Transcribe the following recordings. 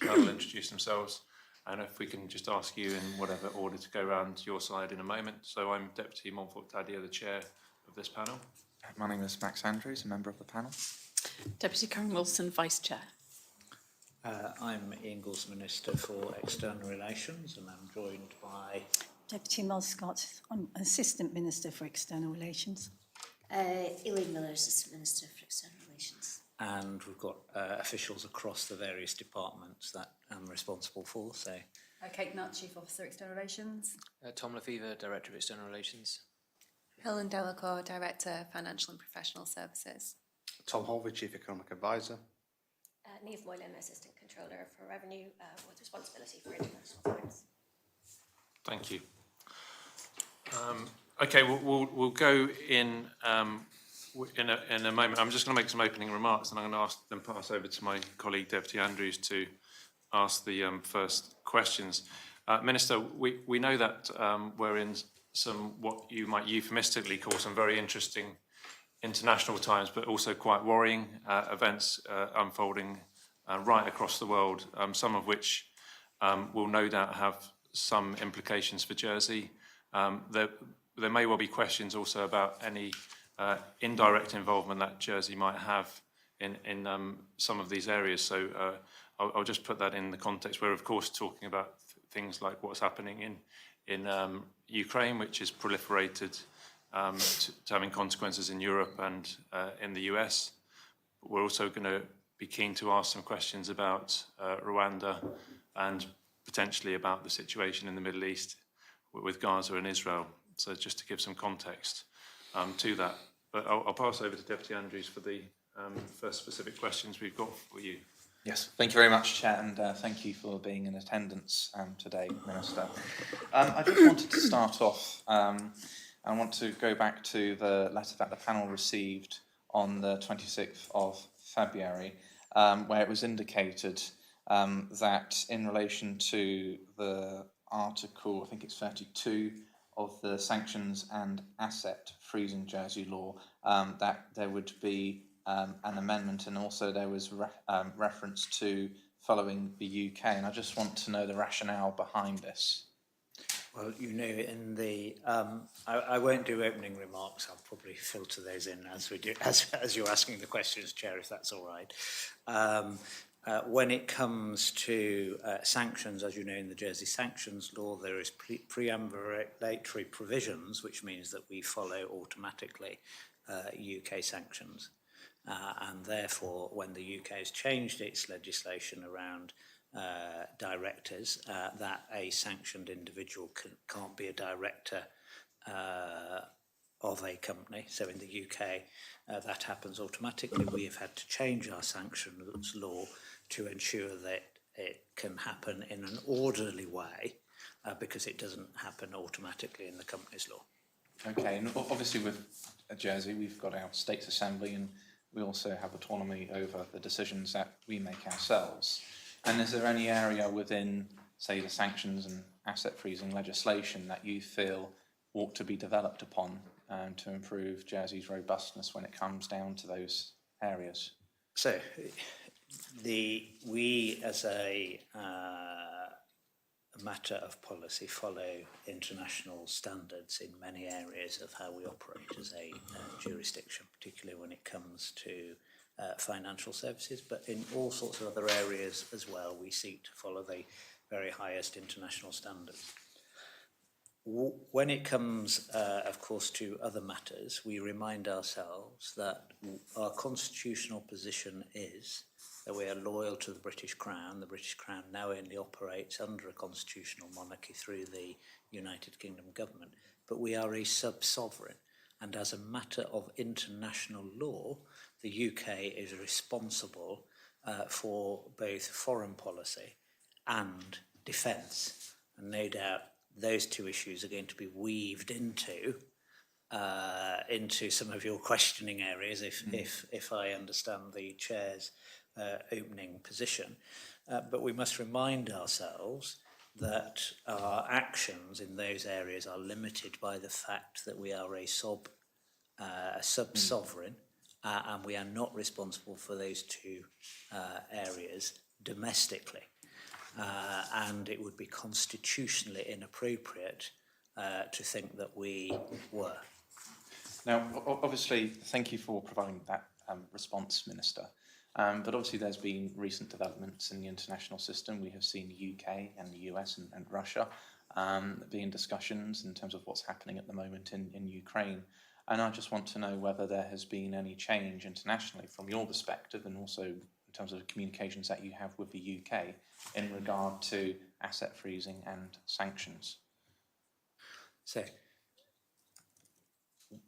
panel introduce themselves, and if we can just ask you in whatever order to go around your side in a moment. So I'm Deputy Montfort-Tadier, the chair of this panel. My name is Max Andrews, a member of the panel. Deputy Karen Wilson, Vice Chair. I'm Ingles Minister for External Relations, and I'm joined by Deputy Mel Scott, I'm Assistant Minister for External Relations. Elaine Miller, Assistant Minister for External Relations. and we've got officials across the various departments that I'm responsible for. So, Kate Nutt, Chief Officer, External Relations. Tom Lefevre, Director of External Relations. Helen Delacour, Director, Financial and Professional Services. Tom Holvey, Chief Economic Advisor. Niamh Moylan, Assistant Controller for Revenue with responsibility for international affairs. Thank you. Okay, we'll go in a moment. I'm just going to make some opening remarks, and I'm going to then pass over to my colleague Deputy Andrews to ask the first questions. Minister, we know that we're in some what you might euphemistically call some very interesting international times, but also quite worrying events unfolding right across the world, some of which will no doubt have some implications for Jersey. There may well be questions also about any indirect involvement that Jersey might have in some of these areas. So I'll just put that in the context. We're of course talking about things like what's happening in Ukraine, which has proliferated to having consequences in Europe and in the US. But we're also going to be keen to ask some questions about Rwanda and potentially about the situation in the Middle East with Gaza and Israel. So just to give some context to that. But I'll pass over to Deputy Andrews for the first specific questions we've got for you. Yes, thank you very much, Chair, and thank you for being in attendance today, Minister. I just wanted to start off, I want to go back to the letter that the panel received on the 26th of February, where it was indicated that in relation to the article, I think it's 32 of the Sanctions and Asset Freezing Jersey law, that there would be an amendment, and also there was reference to following the UK, and I just want to know the rationale behind this. well, you know, in the I won't do opening remarks. I'll probably filter those in as we do, as you're asking the questions, Chair, if that's all right. When it comes to sanctions, as you know, in the Jersey Sanctions law, there is preambulatory provisions, which means that we follow automatically UK sanctions. And therefore, when the UK has changed its legislation around directors, that a sanctioned individual can't be a director of a company. So in the UK, that happens automatically. We have had to change our sanctions law to ensure that it can happen in an orderly way, because it doesn't happen automatically in the company's law. Okay, and obviously with Jersey, we've got our States Assembly, and we also have autonomy over the decisions that we make ourselves. And is there any area within, say, the sanctions and asset freezing legislation that you feel ought to be developed upon to improve Jersey's robustness when it comes down to those areas? So, we as a matter of policy follow international standards in many areas of how we operate as a jurisdiction, particularly when it comes to financial services, but in all sorts of other areas as well, we seek to follow the very highest international standards. When it comes, of course, to other matters, we remind ourselves that our constitutional position is that we are loyal to the British Crown. The British Crown now only operates under a constitutional monarchy through the United Kingdom government, but we are a sub-sovereign, and as a matter of international law, the UK is responsible for both foreign policy and defence, and no doubt those two issues are going to be weaved into some of your questioning areas, if I understand the Chair's opening position. But we must remind ourselves that our actions in those areas are limited by the fact that we are a sub-sovereign, and we are not responsible for those two areas domestically. and it would be constitutionally inappropriate to think that we were. Now, obviously, thank you for providing that response, Minister. But obviously there's been recent developments in the international system. We have seen the UK and the US and Russia be in discussions in terms of what's happening at the moment in Ukraine. And I just want to know whether there has been any change internationally from your perspective, and also in terms of the communications that you have with the UK in regard to asset freezing and sanctions. So,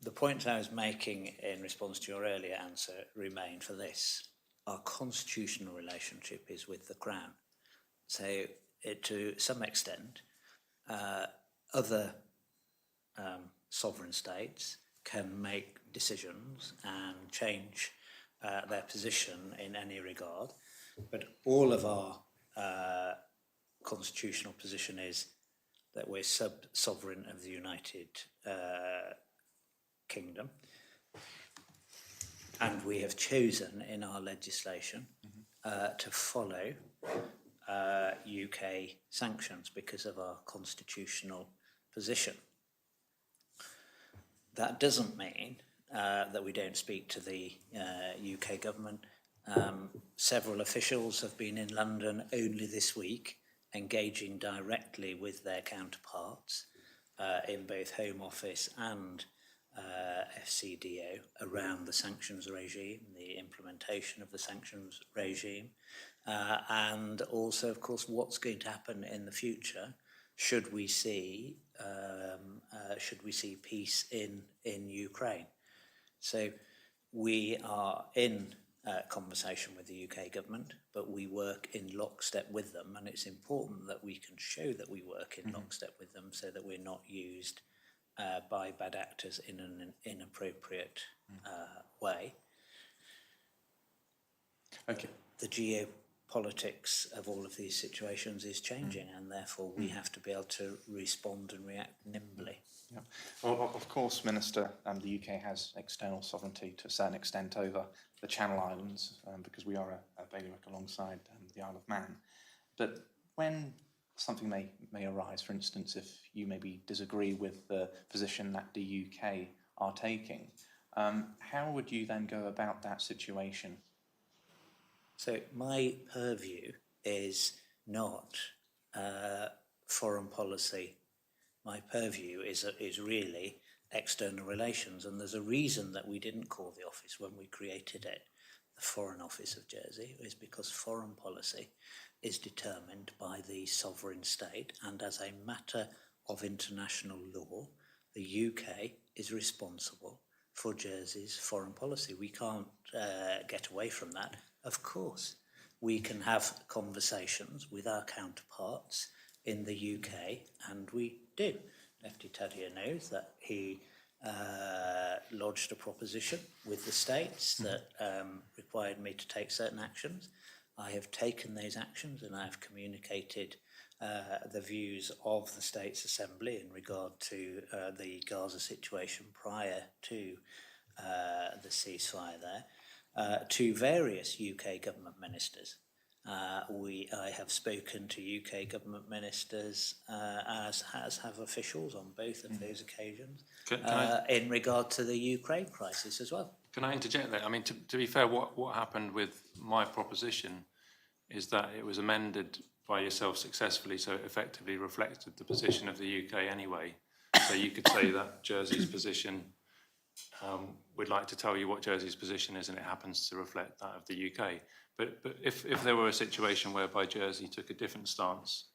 the point I was making in response to your earlier answer remain for this. Our constitutional relationship is with the Crown. So, to some extent, other sovereign states can make decisions and change their position in any regard, but all of our constitutional position is that we're sub-sovereign of the United Kingdom, and we have chosen in our legislation to follow UK sanctions because of our constitutional position. That doesn't mean that we don't speak to the UK government. Several officials have been in London only this week, engaging directly with their counterparts in both Home Office and FCDO around the sanctions regime, the implementation of the sanctions regime, and also, of course, what's going to happen in the future should we see peace in Ukraine. So we are in conversation with the UK government, but we work in lockstep with them, and it's important that we can show that we work in lockstep with them so that we're not used by bad actors in an inappropriate way. Okay. The geopolitics of all of these situations is changing, and therefore we have to be able to respond and react nimbly. Yeah. Well, of course, Minister, the UK has external sovereignty to a certain extent over the Channel Islands because we are a bailiwick alongside the Isle of Man. But when something may arise, for instance, if you maybe disagree with the position that the UK are taking, how would you then go about that situation? So my purview is not foreign policy. My purview is really external relations, and there's a reason that we didn't call the office when we created it the Foreign Office of Jersey, is because foreign policy is determined by the sovereign state, and as a matter of international law, the UK is responsible for Jersey's foreign policy. We can't get away from that. Of course, we can have conversations with our counterparts in the UK, and we do. Deputy Tadhir knows that he lodged a proposition with the states that required me to take certain actions. I have taken those actions, and I have communicated the views of the States Assembly in regard to the Gaza situation prior to the ceasefire there, to various UK government ministers. I have spoken to UK government ministers, as have officials on both of those occasions, in regard to the Ukraine crisis as well. Can I interject there? I mean, to be fair, what happened with my proposition is that it was amended by yourself successfully, so it effectively reflected the position of the UK anyway. So you could say that Jersey's position, we'd like to tell you what Jersey's position is, and it happens to reflect that of the UK. But if there were a situation whereby Jersey took a different stance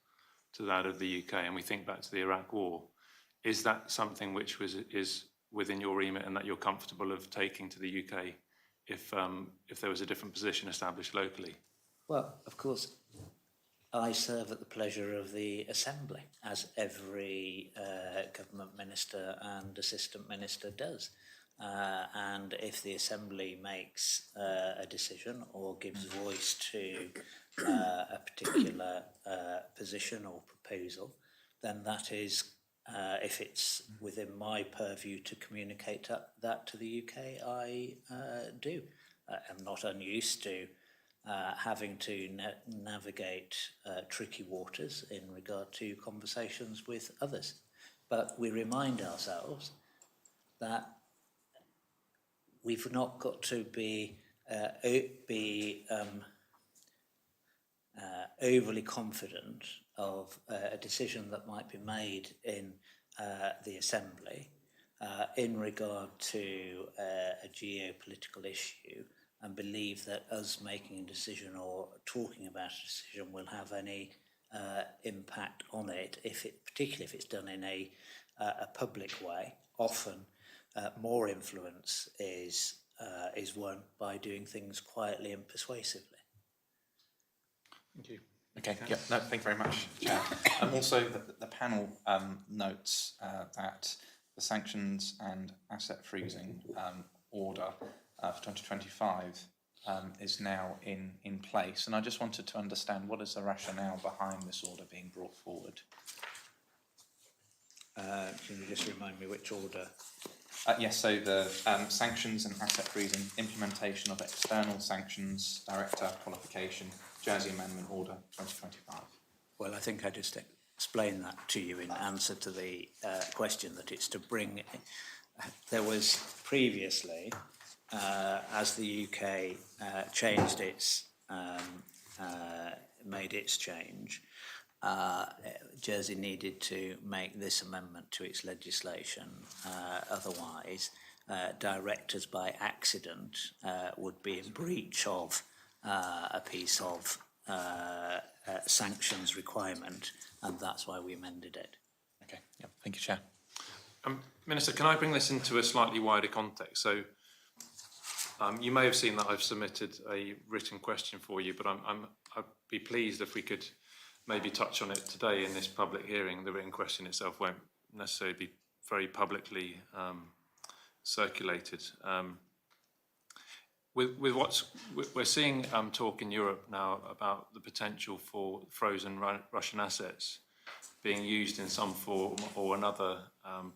to that of the UK, and we think back to the Iraq War, is that something which is within your remit and that you're comfortable of taking to the UK if there was a different position established locally? Well, of course, I serve at the pleasure of the Assembly, as every government minister and assistant minister does. And if the Assembly makes a decision or gives voice to a particular position or proposal, then that is, if it's within my purview to communicate that to the UK, I do. I'm not unused to having to navigate tricky waters in regard to conversations with others. But we remind ourselves that we've not got to be overly confident of a decision that might be made in the Assembly in regard to a geopolitical issue, and believe that us making a decision or talking about a decision will have any impact on it, particularly if it's done in a public way. Often more influence is won by doing things quietly and persuasively. Thank you. Okay, yeah, no, thank you very much, Chair. Also, the panel notes that the sanctions and asset freezing order for 2025 is now in place, and I just wanted to understand what is the rationale behind this order being brought forward. Can you just remind me which order? Yes, so the sanctions and asset freezing, implementation of external sanctions, director qualification, Jersey Amendment Order 2025. Well, I think I just explained that to you in answer to the question, that it's to bring... There was previously, as the UK changed its... made its change, Jersey needed to make this amendment to its legislation. Otherwise, directors by accident would be in breach of a piece of sanctions requirement, and that's why we amended it. Okay, yeah, thank you, Chair. Minister, can I bring this into a slightly wider context? So you may have seen that I've submitted a written question for you, but I'd be pleased if we could maybe touch on it today in this public hearing. The written question itself won't necessarily be very publicly circulated. We're seeing talk in Europe now about the potential for frozen Russian assets being used in some form or another,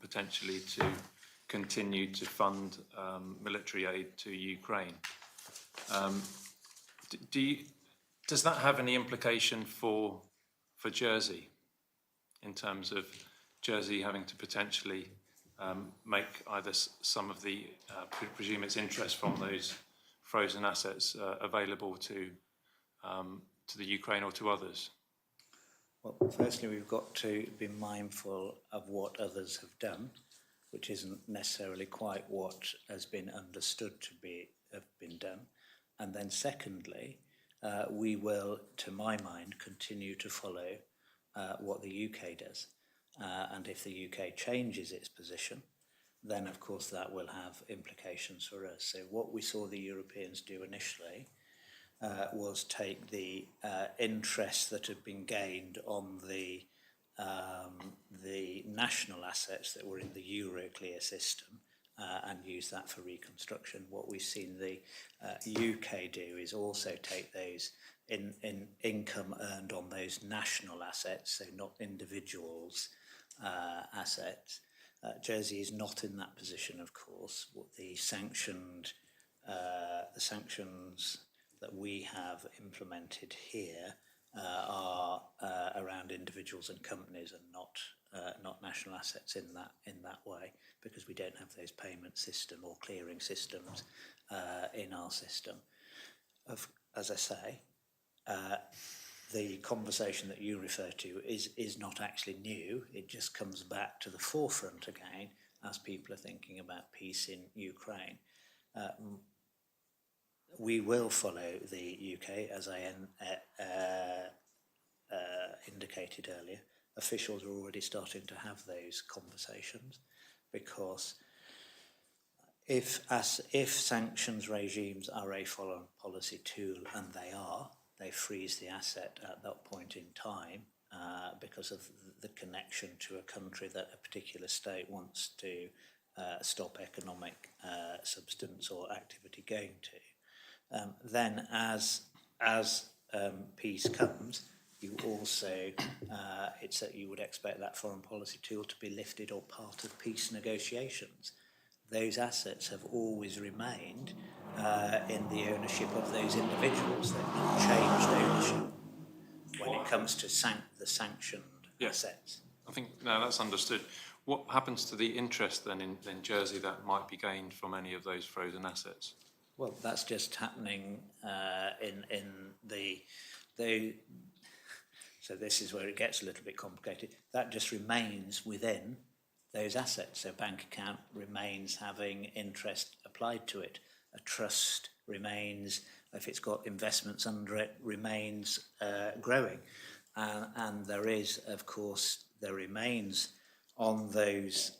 potentially to continue to fund military aid to Ukraine. Does that have any implication for Jersey, in terms of Jersey having to potentially make either some of the, presume its interest from those frozen assets available to the Ukraine or to others? Well, firstly, we've got to be mindful of what others have done, which isn't necessarily quite what has been understood to have been done. And then secondly, we will, to my mind, continue to follow what the UK does. And if the UK changes its position, then of course that will have implications for us. So what we saw the Europeans do initially was take the interest that had been gained on the national assets that were in the Euroclear system and use that for reconstruction. What we've seen the UK do is also take those in income earned on those national assets, so not individuals' assets. Jersey is not in that position, of course. What the sanctions that we have implemented here are around individuals and companies, and not national assets in that way, because we don't have those payment system or clearing systems in our system. As I say, the conversation that you refer to is not actually new. It just comes back to the forefront again as people are thinking about peace in Ukraine. We will follow the UK, as I indicated earlier. Officials are already starting to have those conversations, because if sanctions regimes are a foreign policy tool, and they freeze the asset at that point in time because of the connection to a country that a particular state wants to stop economic substance or activity going to. Then as peace comes, you also, you would expect that foreign policy tool to be lifted or part of peace negotiations. Those assets have always remained in the ownership of those individuals. They've not changed ownership when it comes to the sanctioned assets. I think, no, that's understood. What happens to the interest then in Jersey that might be gained from any of those frozen assets? Well, that's just happening in the. So this is where it gets a little bit complicated. That just remains within those assets. So bank account remains having interest applied to it. A trust remains, if it's got investments under it, remains growing. And there is, of course, there remains on those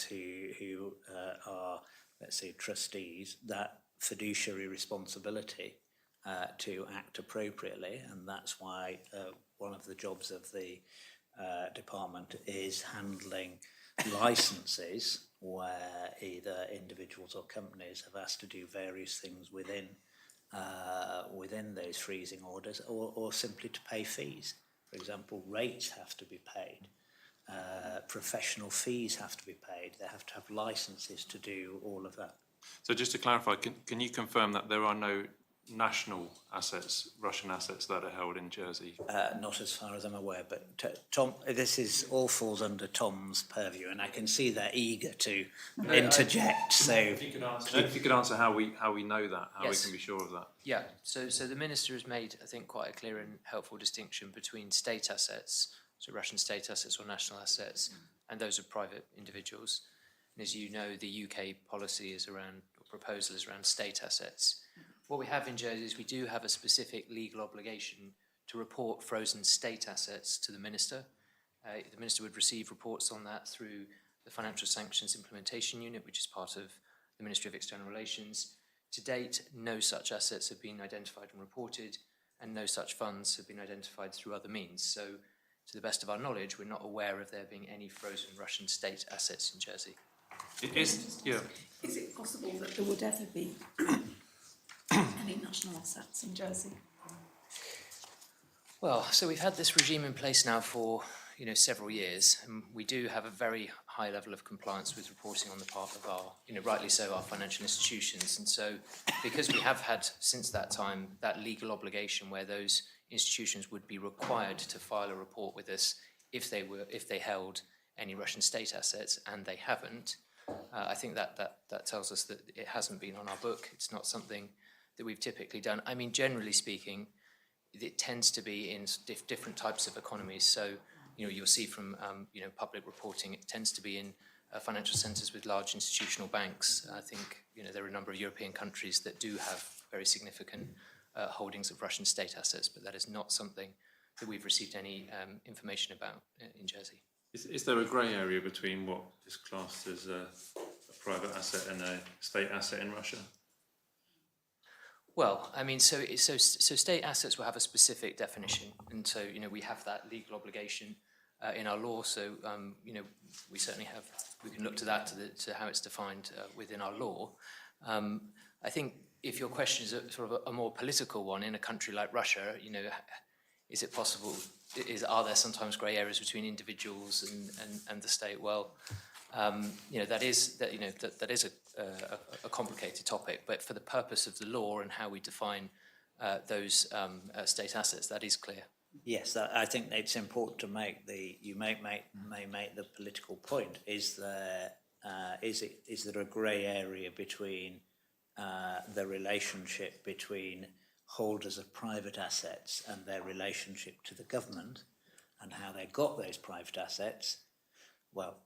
who are, let's say, trustees, that fiduciary responsibility to act appropriately, and that's why one of the jobs of the department is handling licenses where either individuals or companies have asked to do various things within those freezing orders, or simply to pay fees. For example, rates have to be paid. Professional fees have to be paid. They have to have licenses to do all of that. So just to clarify, can you confirm that there are no national assets, Russian assets, that are held in Jersey? Not as far as I'm aware, but Tom, this all falls under Tom's purview, and I can see they're eager to interject. So if you could answer how we know that, how we can be sure of that. Yeah, so the Minister has made, I think, quite a clear and helpful distinction between state assets, so Russian state assets or national assets, and those of private individuals. And as you know, the UK policy is around, or proposal is around state assets. What we have in Jersey is we do have a specific legal obligation to report frozen state assets to the Minister. The Minister would receive reports on that through the Financial Sanctions Implementation Unit, which is part of the Ministry of External Relations. To date, no such assets have been identified and reported, and no such funds have been identified through other means. So, to the best of our knowledge, we're not aware of there being any frozen Russian state assets in Jersey. Is it possible that there would ever be any national assets in Jersey? Well, so we've had this regime in place now for several years, and we do have a very high level of compliance with reporting on the part of our, rightly so, our financial institutions. And so, because we have had since that time that legal obligation where those institutions would be required to file a report with us if they held any Russian state assets, and they haven't, I think that tells us that it hasn't been on our book. It's not something that we've typically done. I mean, generally speaking, it tends to be in different types of economies. So, you'll see from public reporting, it tends to be in financial centres with large institutional banks. I think there are a number of European countries that do have very significant holdings of Russian state assets, but that is not something that we've received any information about in Jersey. Is there a grey area between what is classed as a private asset and a state asset in Russia? Well, I mean, so state assets will have a specific definition, and so we have that legal obligation in our law. So we certainly have. We can look to that to how it's defined within our law. I think if your question is sort of a more political one in a country like Russia, is it possible? Are there sometimes grey areas between individuals and the state? Well, that is a complicated topic, but for the purpose of the law and how we define those state assets, that is clear. yes, I think it's important to make may make the political point. Is there a grey area between the relationship between holders of private assets and their relationship to the government, and how they got those private assets? Well,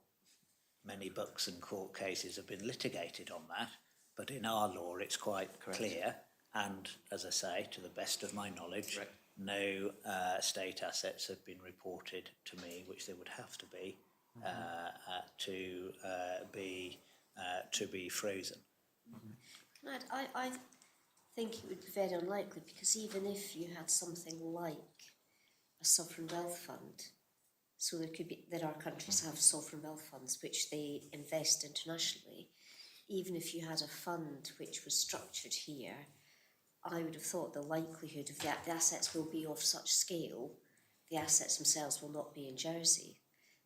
many books and court cases have been litigated on that, but in our law it's quite clear, and as I say, to the best of my knowledge, no state assets have been reported to me, which they would have to be, to be frozen. I think it would be very unlikely, because even if you had something like a sovereign wealth fund, so there are countries that have sovereign wealth funds which they invest internationally. Even if you had a fund which was structured here, I would have thought the likelihood of the assets will be of such scale, the assets themselves will not be in Jersey.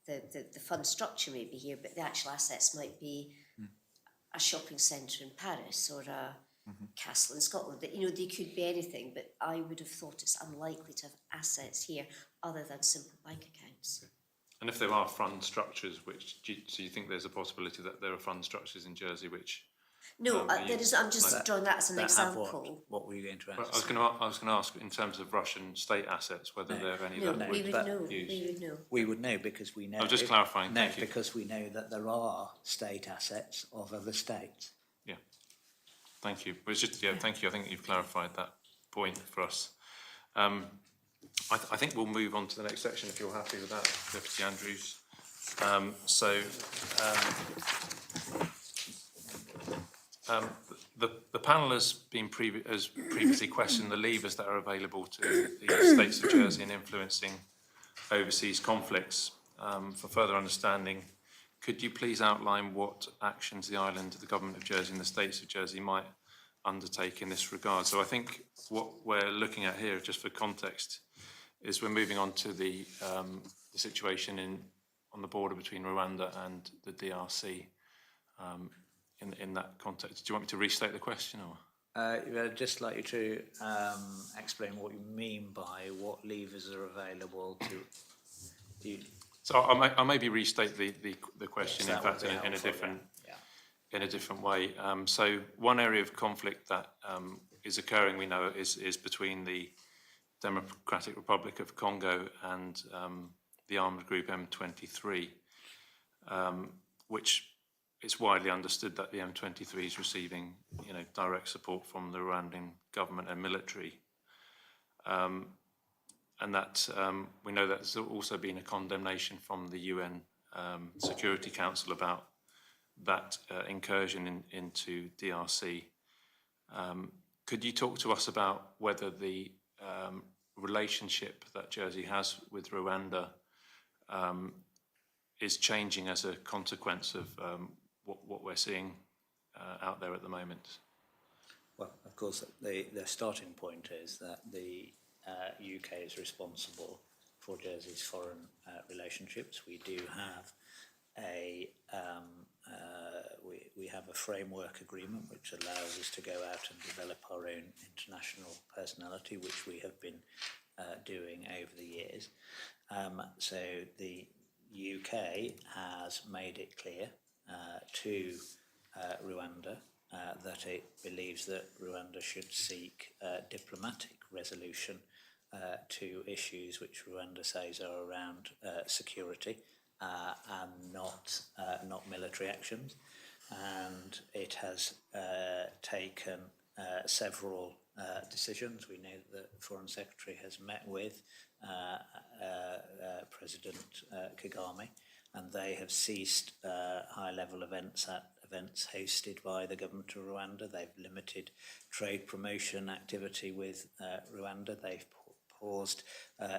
The fund structure may be here, but the actual assets might be a shopping centre in Paris or a castle in Scotland. That, you know, they could be anything, but I would have thought it's unlikely to have assets here other than simple bank accounts. And if there are fund structures, do you think there's a possibility that there are fund structures in Jersey which? No, there is. I'm just drawing that as an example. What were you going to ask? Well, I was going to ask in terms of Russian state assets whether there are any No, that we would would know. use. We would know. We would know because we know. I'm just clarifying. No, Thank you. because we know that there are state assets of other states. Yeah. Thank you. It was just thank you. I think you've clarified that point for us. I think we'll move on to the next section if you're happy with that, Deputy Andrews. The panel has been previously questioned the levers that are available to the states of Jersey in influencing overseas conflicts. For further understanding, could you please outline what actions the island, the government of Jersey and the states of Jersey might undertake in this regard? So I think what we're looking at here, just for context, is we're moving on to the situation on the border between Rwanda and the DRC. In that context, do you want me to restate the question, or? I'd just like you to explain what you mean by what levers are available to you. So I maybe restate the question, Yes, in fact, in a different way. So one area of conflict that is occurring, we know, is between the Democratic Republic of Congo and the armed group M23, which it's widely understood that the M23 is receiving, direct support from the Rwandan government and military, and that we know that there's also been a condemnation from the UN Security Council about that incursion into DRC. Could you talk to us about whether the relationship that Jersey has with Rwanda is changing as a consequence of what we're seeing out there at the moment? Well, of course, the starting point is that the UK is responsible for Jersey's foreign relationships. We do have we have a framework agreement which allows us to go out and develop our own international personality, which we have been doing over the years. So the UK has made it clear to Rwanda that it believes that Rwanda should seek diplomatic resolution to issues which Rwanda says are around security and not military actions. And it has taken several decisions. We know that the Foreign Secretary has met with President Kagame, and they have ceased high-level events hosted by the government of Rwanda. They've limited trade promotion activity with Rwanda. They've paused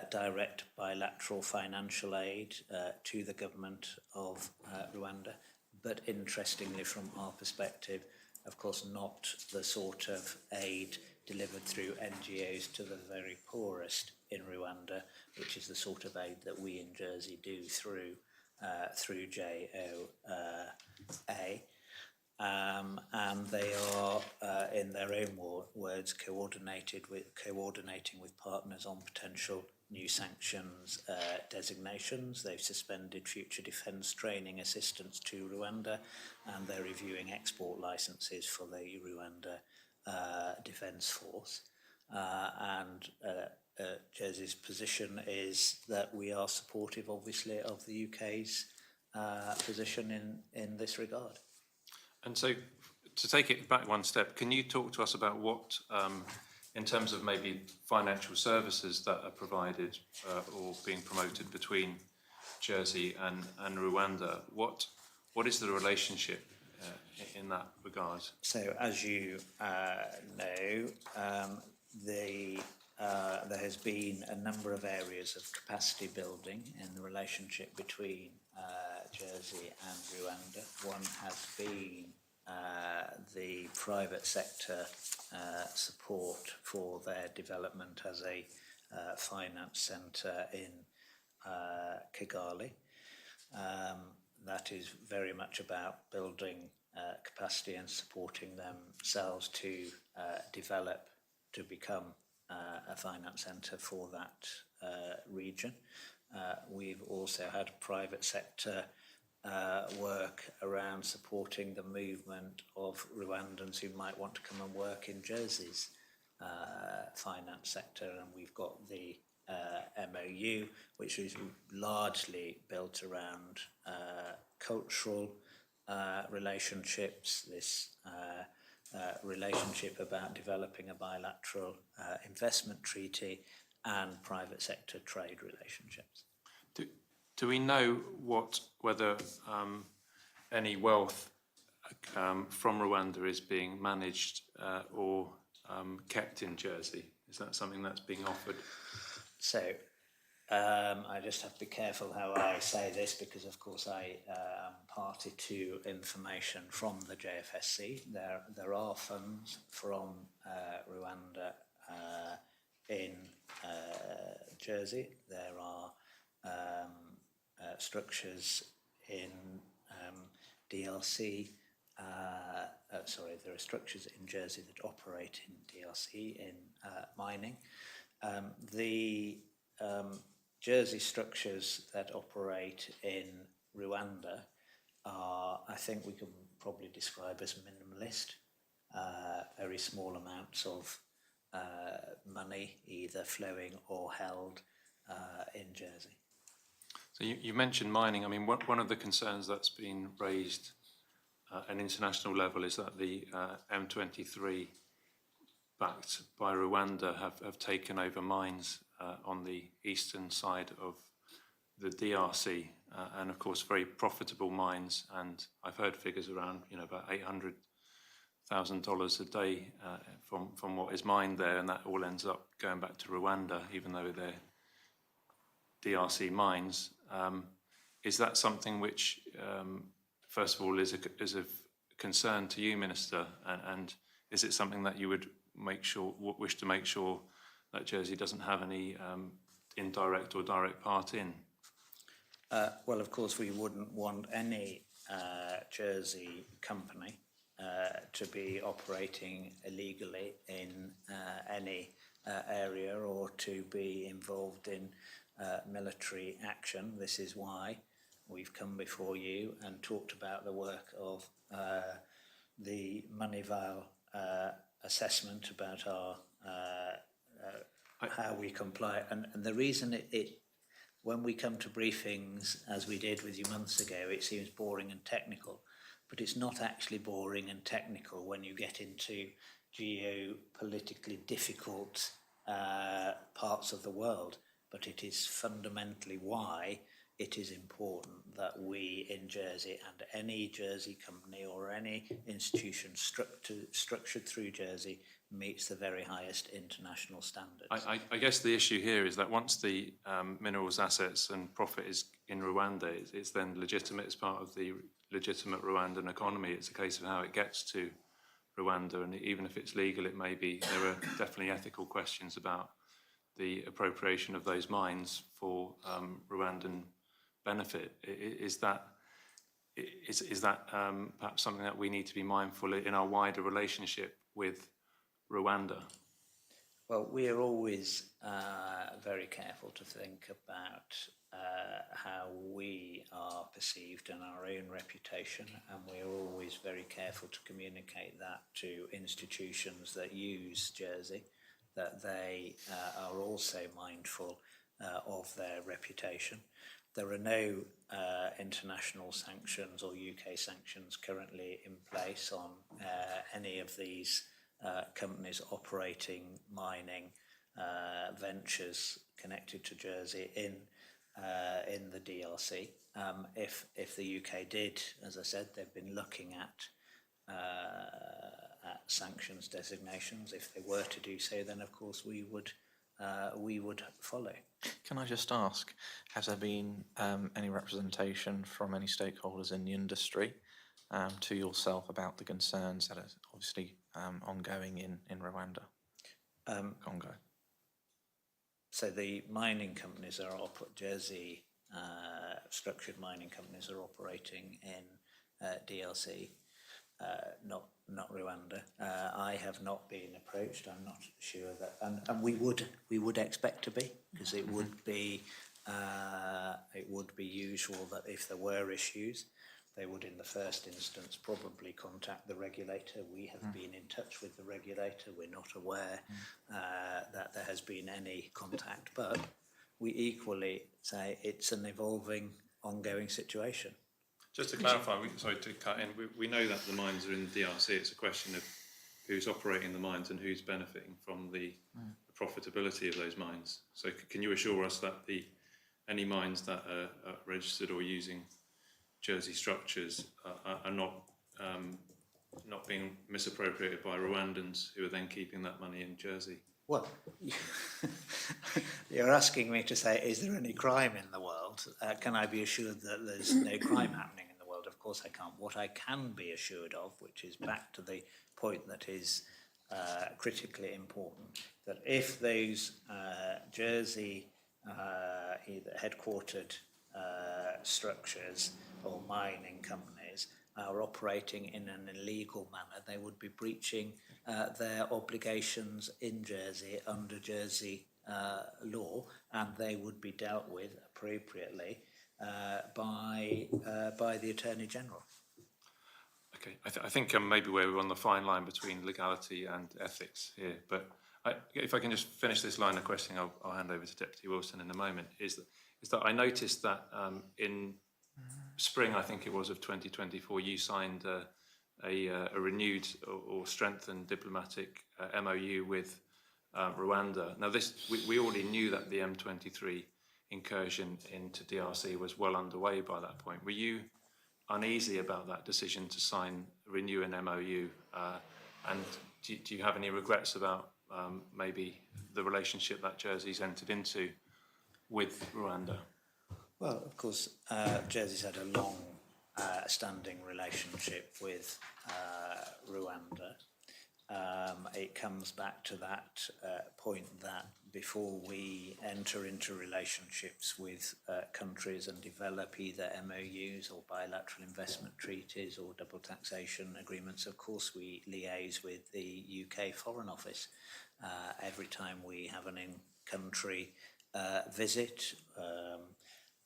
direct bilateral financial aid to the government of Rwanda. But interestingly, from our perspective, of course, not the sort of aid delivered through NGOs to the very poorest in Rwanda, which is the sort of aid that we in Jersey do through JOA. And they are, in their own words, coordinating with partners on potential new sanctions designations. They've suspended future defence training assistance to Rwanda, and they're reviewing export licences for the Rwanda Defence Force. Jersey's position is that we are supportive, obviously, of the UK's position in this regard. And so, to take it back one step, can you talk to us about what, in terms of maybe financial services that are provided or being promoted between Jersey and Rwanda, what is the relationship in that regard? So, as you know, there has been a number of areas of capacity building in the relationship between Jersey and Rwanda. One has been the private sector support for their development as a finance centre in Kigali. That is very much about building capacity and supporting themselves to develop to become a finance centre for that region. We've also had private sector work around supporting the movement of Rwandans who might want to come and work in Jersey's finance sector, and we've got the MOU, which is largely built around cultural relationships, this relationship about developing a bilateral investment treaty and private sector trade relationships. Do we know whether any wealth from Rwanda is being managed or kept in Jersey? Is that something that's being offered? So I just have to be careful how I say this, because of course I am party to information from the JFSC. There are funds from Rwanda in Jersey. There are structures in DRC. There are structures in Jersey that operate in DRC in mining. The Jersey structures that operate in Rwanda are, I think we can probably describe as minimalist, very small amounts of money either flowing or held in Jersey. So you mentioned mining. I mean, one of the concerns that's been raised at an international level is that the M23 backed by Rwanda have taken over mines on the eastern side of the DRC, and of course very profitable mines. And I've heard figures around about $800,000 a day from what is mined there, and that all ends up going back to Rwanda, even though they're DRC mines. Is that something which, first of all, is of concern to you, Minister, and is it something that you would wish to make sure that Jersey doesn't have any indirect or direct part in? Well, of course, we wouldn't want any Jersey company to be operating illegally in any area or to be involved in military action. This is why we've come before you and talked about the work of the Moneyval assessment about our how we comply. And the reason when we come to briefings, as we did with you months ago, it seems boring and technical, but it's not actually boring and technical when you get into geopolitically difficult parts of the world. But it is fundamentally why it is important that we in Jersey, and any Jersey company or any institution structured through Jersey, meets the very highest international standards. I guess the issue here is that once the minerals assets and profit is in Rwanda, it's then legitimate as part of the legitimate Rwandan economy. It's a case of how it gets to Rwanda, and even if it's legal, there are definitely ethical questions about the appropriation of those mines for Rwandan benefit. Is that perhaps something that we need to be mindful in our wider relationship with Rwanda? Well, we are always very careful to think about how we are perceived and our own reputation, and we are always very careful to communicate that to institutions that use Jersey, that they are also mindful of their reputation. There are no international sanctions or UK sanctions currently in place on any of these companies operating mining ventures connected to Jersey in the DRC. If the UK did, as I said, they've been looking at sanctions designations. If they were to do so, then of course we would follow. Can I just ask, has there been any representation from any stakeholders in the industry to yourself about the concerns that are obviously ongoing in Rwanda, Congo? So the mining companies Jersey structured mining companies are operating in DRC. not Rwanda. I have not been approached. I'm not sure that, and we would expect to be, because it would be usual that if there were issues, they would in the first instance probably contact the regulator. We have been in touch with the regulator. We're not aware that there has been any contact, but we equally say it's an evolving, ongoing situation. Just to clarify, sorry to cut in, we know that the mines are in the DRC. It's a question of who's operating the mines and who's benefiting from the profitability of those mines. So can you assure us that any mines that are registered or using Jersey structures are not being misappropriated by Rwandans who are then keeping that money in Jersey? Well, you're asking me to say, is there any crime in the world? Can I be assured that there's no crime happening in the world? Of course I can't. What I can be assured of, which is back to the point that is critically important, that if those Jersey either headquartered structures or mining companies are operating in an illegal manner, they would be breaching their obligations in Jersey under Jersey law, and they would be dealt with appropriately by the Attorney General. Okay, I think maybe we're on the fine line between legality and ethics here, but if I can just finish this line of questioning, I'll hand over to Deputy Wilson in a moment, is that I noticed that in spring, I think it was, of 2024, you signed a renewed or strengthened diplomatic MOU with Rwanda. Now, we already knew that the M23 incursion into DRC was well underway by that point. Were you uneasy about that decision to renew an MOU? And do you have any regrets about maybe the relationship that Jersey's entered into with Rwanda? Well, of course, Jersey's had a long standing relationship with Rwanda. It comes back to that point that before we enter into relationships with countries and develop either MOUs or bilateral investment treaties or double taxation agreements, of course we liaise with the UK Foreign Office every time we have an in-country visit.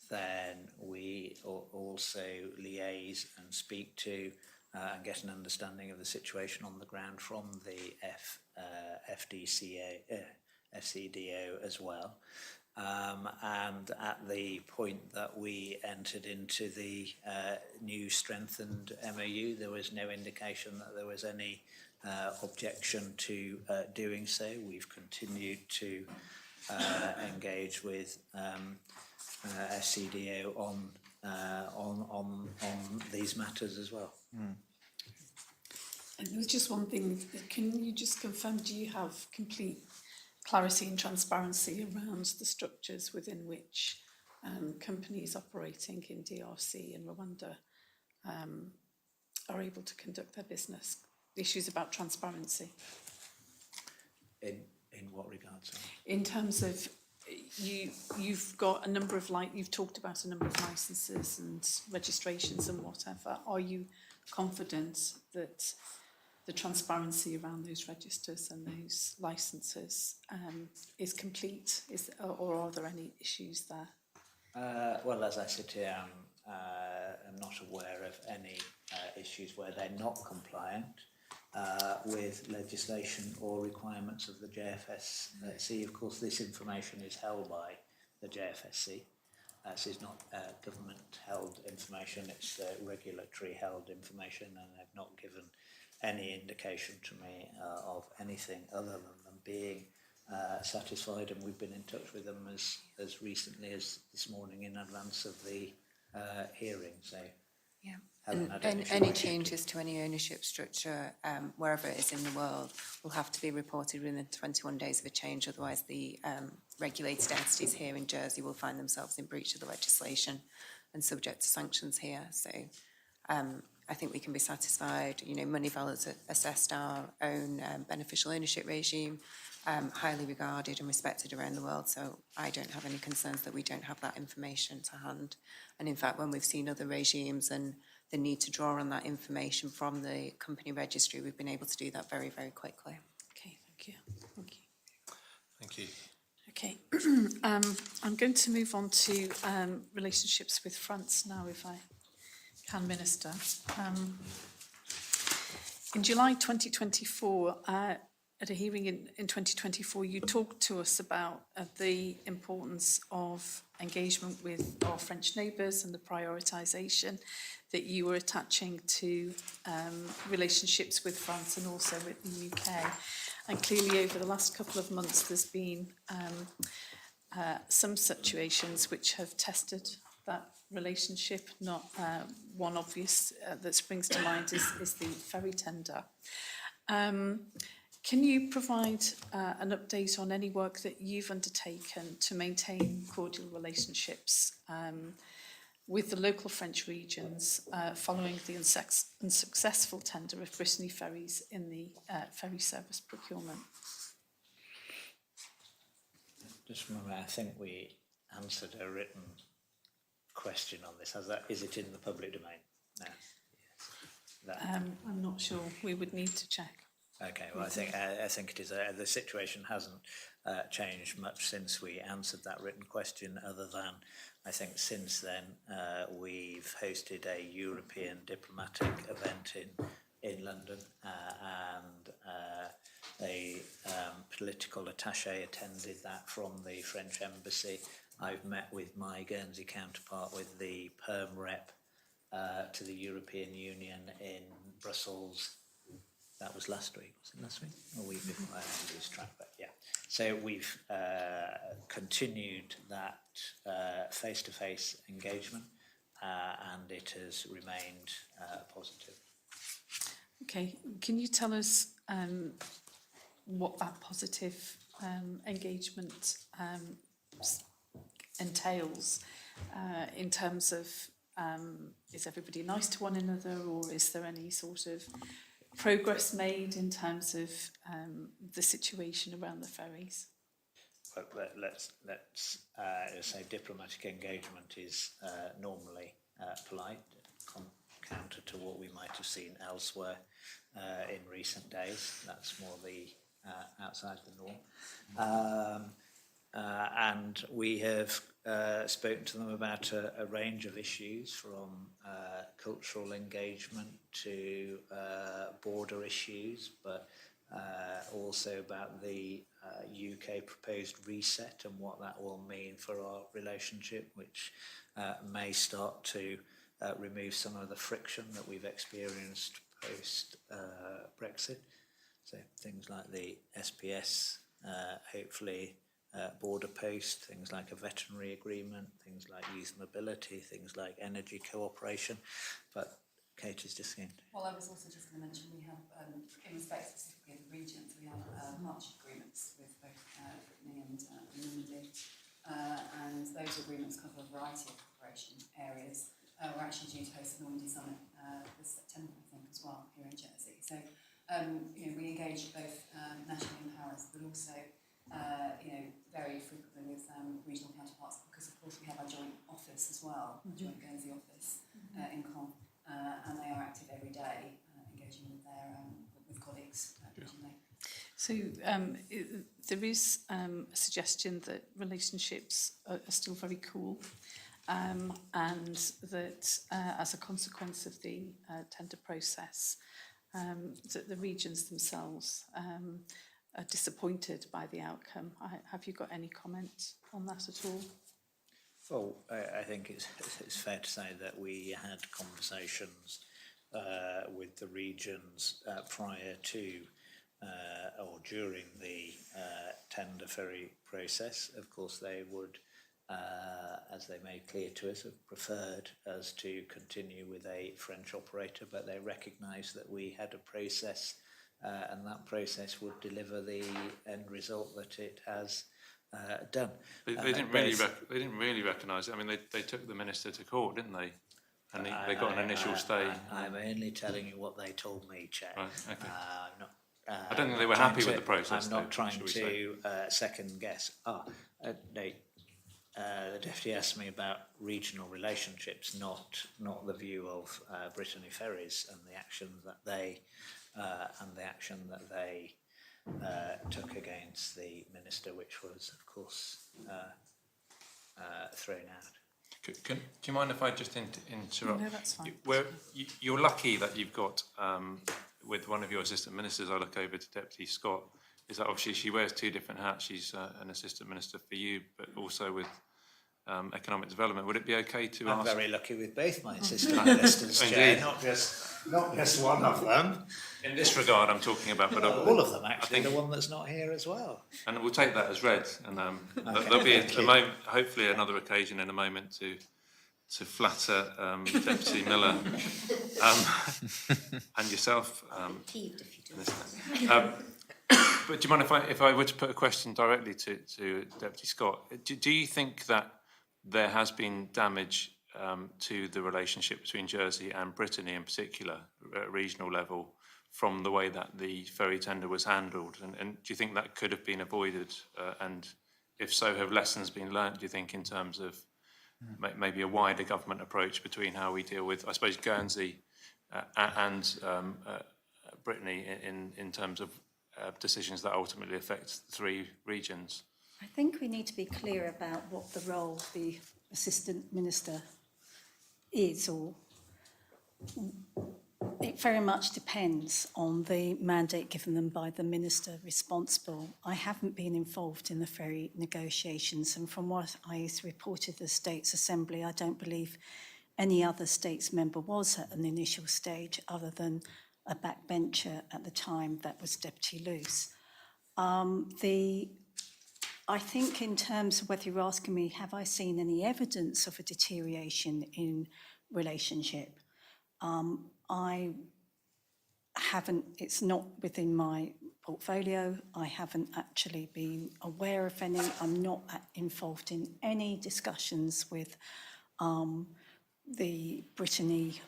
Then we also liaise and speak to and get an understanding of the situation on the ground from the FCDO as well. And at the point that we entered into the new strengthened MOU, there was no indication that there was any objection to doing so. We've continued to engage with FCDO on these matters as well. And there was just one thing, can you just confirm, do you have complete clarity and transparency around the structures within which companies operating in DRC and Rwanda are able to conduct their business? Issues about transparency. In what regard, sorry? In terms of you've got a number of you've talked about a number of licenses and registrations and whatever. Are you confident that the transparency around those registers and those licenses is complete? Or are there any issues there? Well, as I sit here, I'm not aware of any issues where they're not compliant with legislation or requirements of the JFSC. Of course, this information is held by the JFSC. This is not government-held information, it's regulatory-held information, and they've not given any indication to me of anything other than them being satisfied, and we've been in touch with them as recently as this morning in advance of the hearing. So yeah. haven't had And any any changes to any ownership structure, wherever it is in the world, will have to be reported within 21 days of a change. Otherwise, the regulated entities here in Jersey will find themselves in breach of the legislation and subject to sanctions here. So I think we can be satisfied. You know, Moneyval has assessed our own beneficial ownership regime, highly regarded and respected around the world. So I don't have any concerns that we don't have that information to hand. And in fact, when we've seen other regimes and the need to draw on that information from the company registry, we've been able to do that very, very quickly. Okay, thank you. Thank you. Thank you. Okay, I'm going to move on to relationships with France now, if I can, Minister. In July 2024, at a hearing in 2024, you talked to us about the importance of engagement with our French neighbours and the prioritisation that you were attaching to relationships with France and also with the UK. And clearly over the last couple of months, there's been some situations which have tested that relationship. Not one obvious that springs to mind is the ferry tender. Can you provide an update on any work that you've undertaken to maintain cordial relationships with the local French regions following the unsuccessful tender of Brittany ferries in the ferry service procurement? Just remember, I think we answered a written question on this. Is it in the public domain? No. Yes. I'm not sure. We would need to check. Okay, well, I think it is. The situation hasn't changed much since we answered that written question, other than I think since then we've hosted a European diplomatic event in London, and a political attaché attended that from the French embassy. I've met with my Guernsey counterpart, with the Perm rep to the European Union in Brussels. That was last week. Was it last week? Or week before? I lose track, but yeah. So we've continued that face-to-face engagement, and it has remained positive. Okay, can you tell us what that positive engagement entails in terms of is everybody nice to one another, or is there any sort of progress made in terms of the situation around the ferries? Well, let's say diplomatic engagement is normally polite, counter to what we might have seen elsewhere in recent days. That's more the outside the norm. And we have spoken to them about a range of issues, from cultural engagement to border issues, but also about the UK proposed reset and what that will mean for our relationship, which may start to remove some of the friction that we've experienced post Brexit. So things like the SPS, hopefully border post, things like a veterinary agreement, things like youth mobility, things like energy cooperation. But Kate is just saying. Well, I was also just going to mention we have, in respect specifically of the regions, we have partnership agreements with both Brittany and Normandy, and those agreements cover a variety of cooperation areas. We're actually due to host the Normandy Summit this September, I think, as well, here in Jersey. So, you know, we engage both nationally in Paris, but also very frequently with regional counterparts, because of course we have our joint office as well, the joint Guernsey office in Caen, and they are active every day, engaging with their with colleagues regionally. So there is a suggestion that relationships are still very cool, and that as a consequence of the tender process, that the regions themselves are disappointed by the outcome. Have you got any comment on that at all? Well, I think it's fair to say that we had conversations with the regions prior to or during the tender ferry process. Of course, they would, as they made clear to us, have preferred us to continue with a French operator, but they recognised that we had a process, and that process would deliver the end result that it has done. They didn't really recognise it. I mean, they took the minister to court, didn't they? and they got an initial stay. I'm only telling you what they told me, Chair. Right, okay. I'm not, I don't think they were happy with the process, I'm not though, trying shall we say. to second guess. The deputy asked me about regional relationships, not the view of Brittany Ferries and the action that they took against the minister, which was, of course, thrown out. Do you mind if I just interrupt? No, that's fine. You're lucky that you've got, with one of your assistant ministers, I look over to Deputy Scott, is that obviously she wears two different hats. She's an assistant minister for you, but also with economic development. Would it be okay to I'm ask? very lucky with both my assistant ministers, Chair, Indeed. not just one of them. In this regard, I'm talking about, but All of them, actually, think- the one that's not here as well. and we'll take that as read. And there'll be thank a you. moment, hopefully another occasion in a moment to flatter Deputy Miller and yourself. Peeved if you don't. But do you mind if I were to put a question directly to Deputy Scott? Do you think that there has been damage to the relationship between Jersey and Brittany in particular, at regional level, from the way that the ferry tender was handled? And do you think that could have been avoided? And if so, have lessons been learnt, do you think, in terms of maybe a wider government approach between how we deal with, I suppose, Guernsey and Brittany in terms of decisions that ultimately affect the three regions? I think we need to be clear about what the role of the Assistant Minister is, or it very much depends on the mandate given them by the Minister responsible. I haven't been involved in the ferry negotiations, and from what I reported the States Assembly, I don't believe any other States member was at an initial stage other than a backbencher at the time, that was Deputy Luce. I think in terms of whether you're asking me, have I seen any evidence of a deterioration in relationship? I haven't, it's not within my portfolio. I haven't actually been aware of any. I'm not involved in any discussions with the Brittany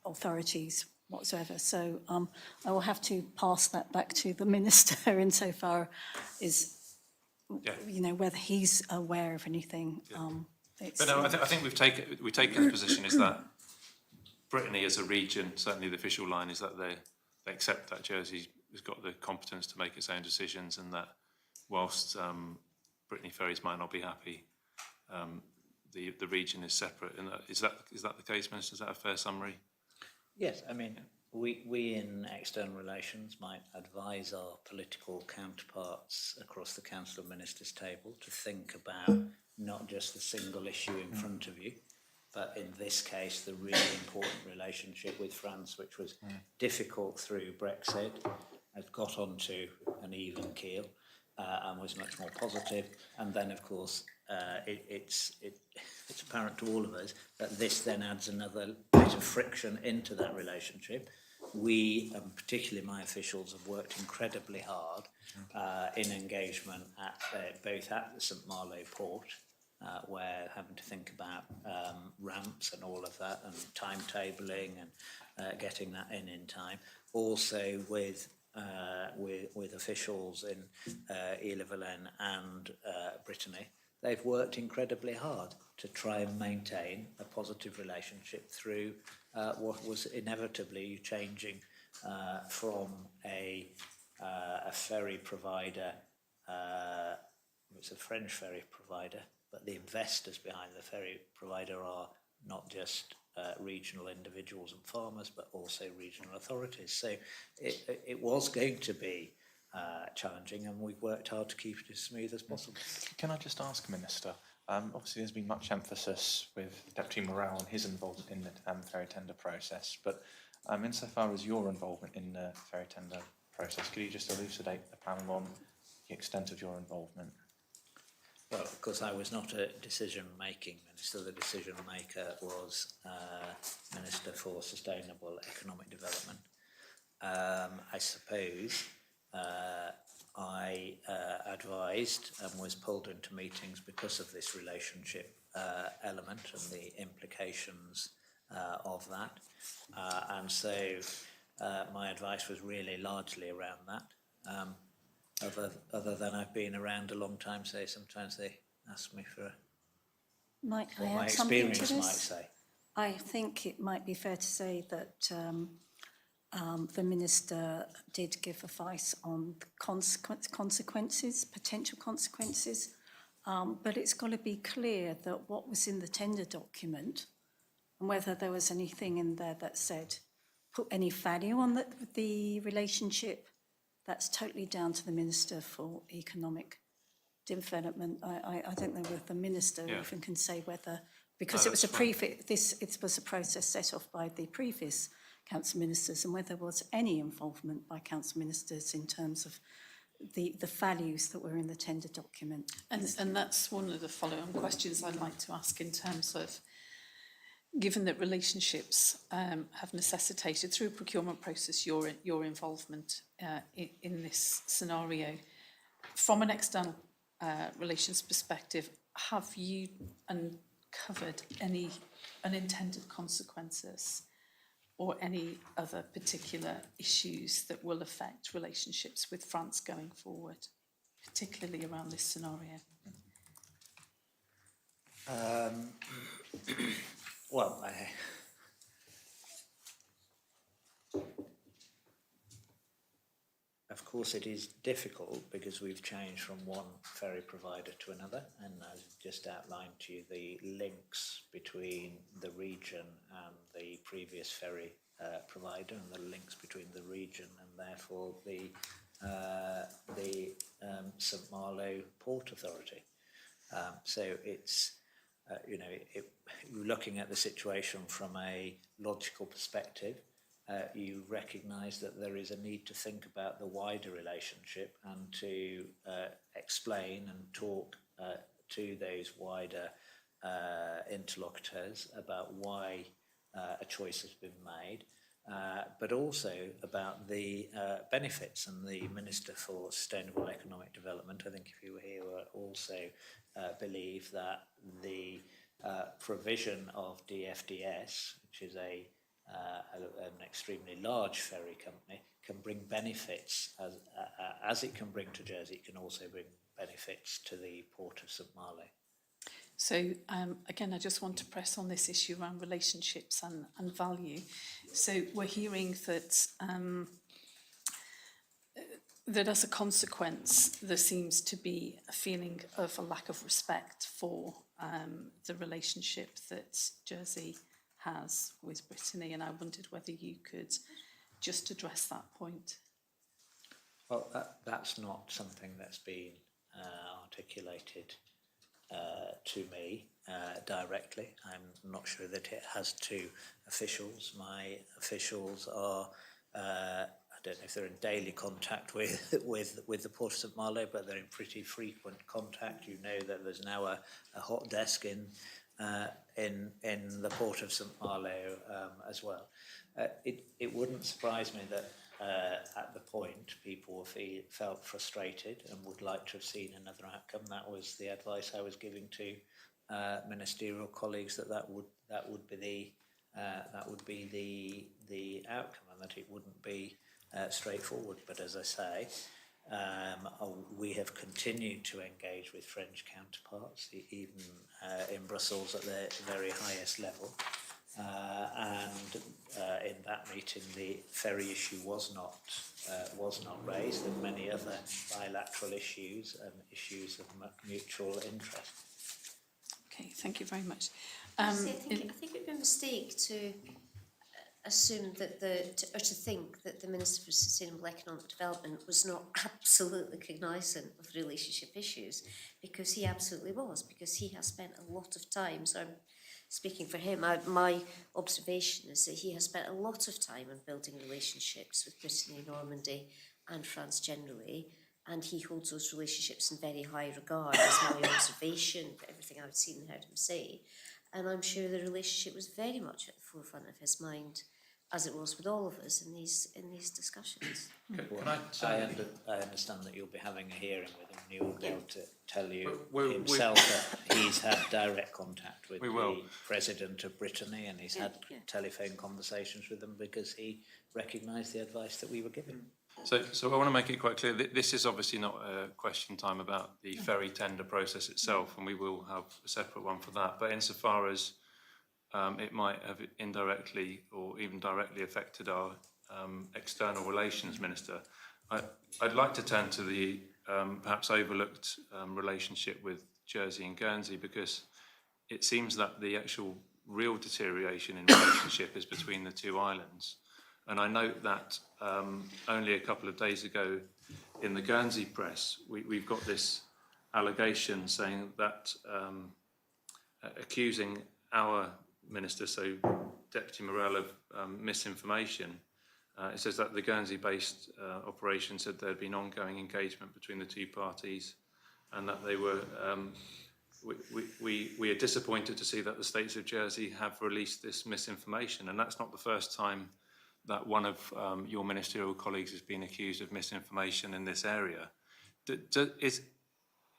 authorities whatsoever. So I will have to pass that back to the Minister insofar as, you know, whether he's aware of anything. But no, I think we've taken the position is that Brittany as a region, certainly the official line is that they accept that Jersey has got the competence to make its own decisions, and that whilst Brittany Ferries might not be happy, the region is separate. And is that the case, Minister? Is that a fair summary? Yes, I mean, we in external relations might advise our political counterparts across the Council of Ministers table to think about not just the single issue in front of you, but in this case, the really important relationship with France, which was difficult through Brexit, has got onto an even keel and was much more positive. And then, of course, it's apparent to all of us that this then adds another bit of friction into that relationship. We, particularly my officials, have worked incredibly hard in engagement at both at the St Malo port, where having to think about ramps and all of that, and timetabling and getting that in time. Also with officials in Ille-Vilaine and Brittany. They've worked incredibly hard to try and maintain a positive relationship through what was inevitably changing from a ferry provider. It's a French ferry provider, but the investors behind the ferry provider are not just regional individuals and farmers, but also regional authorities. So it was going to be challenging, and we've worked hard to keep it as smooth as possible. Can I just ask, Minister, obviously there's been much emphasis with Deputy Morale and his involvement in the ferry tender process, but insofar as your involvement in the ferry tender process, could you just elucidate the panel on the extent of your involvement? Well, of course, I was not a decision-making minister. The decision-maker was Minister for Sustainable Economic Development. I suppose I advised and was pulled into meetings because of this relationship element and the implications of that. And so my advice was really largely around that. Other than I've been around a long time, so sometimes they ask me for Might I what my add something to experience might this? say. I think it might be fair to say that the Minister did give advice on the consequences, potential consequences, but it's got to be clear that what was in the tender document and whether there was anything in there that said put any value on the relationship, that's totally down to the Minister for Economic Development. I don't know whether the Minister even can say whether, because it was it was a process set off by the previous council ministers, and whether there was any involvement by council ministers in terms of the values that were in the tender document. And that's one of the follow-on questions I'd like to ask in terms of, given that relationships have necessitated through a procurement process your involvement in this scenario, from an external relations perspective, have you uncovered any unintended consequences or any other particular issues that will affect relationships with France going forward, particularly around this scenario? Well, of course it is difficult because we've changed from one ferry provider to another, and I've just outlined to you the links between the region and the previous ferry provider, and the links between the region and therefore the St Malo Port Authority. So it's you're looking at the situation from a logical perspective. You recognise that there is a need to think about the wider relationship and to explain and talk to those wider interlocutors about why a choice has been made, but also about the benefits. And the Minister for Sustainable Economic Development, I think if you were here, also believe that the provision of DFDS, which is an extremely large ferry company, can bring benefits as it can bring to Jersey. It can also bring benefits to the Port of St Malo. So again, I just want to press on this issue around relationships and value. So we're hearing that that as a consequence, there seems to be a feeling of a lack of respect for the relationship that Jersey has with Brittany, and I wondered whether you could just address that point. Well, that's not something that's been articulated to me directly. I'm not sure that it has to officials. My officials are, I don't know if they're in daily contact with the Port of St Malo, but they're in pretty frequent contact. You know that there's now a hot desk in the Port of St Malo as well. It wouldn't surprise me that at the point people felt frustrated and would like to have seen another outcome. That was the advice I was giving to ministerial colleagues, that would be the outcome, and that it wouldn't be straightforward. But as I say, we have continued to engage with French counterparts, even in Brussels at the very highest level. And in that meeting, the ferry issue was not raised, and many other bilateral issues and issues of mutual interest. Okay, thank you very much. I think it would be a mistake to assume that to think that the Minister for Sustainable Economic Development was not absolutely cognisant of relationship issues, because he absolutely was, because he has spent a lot of time, so I'm speaking for him, my observation is that he has spent a lot of time on building relationships with Brittany, Normandy and France generally, and he holds those relationships in very high regard, is my observation, everything I've seen and heard him say. And I'm sure the relationship was very much at the forefront of his mind as it was with all of us in these discussions. Well, I understand that you'll be having a hearing with him, and he will be able to tell you We- himself that he's had direct contact with We will. the President of Brittany, and he's had Yeah. telephone conversations with them because he recognised the advice that we were giving. So I want to make it quite clear that this is obviously not a question time about the ferry tender process itself, and we will have a separate one for that. But insofar as it might have indirectly or even directly affected our external relations minister, I'd like to turn to the perhaps overlooked relationship with Jersey and Guernsey, because it seems that the actual real deterioration in relationship is between the two islands. And I note that only a couple of days ago in the Guernsey press, we've got this allegation saying that accusing our minister, so Deputy Morell, of misinformation. It says that the Guernsey-based operation said there had been ongoing engagement between the two parties, and that they were. We are disappointed to see that the States of Jersey have released this misinformation, and that's not the first time that one of your ministerial colleagues has been accused of misinformation in this area.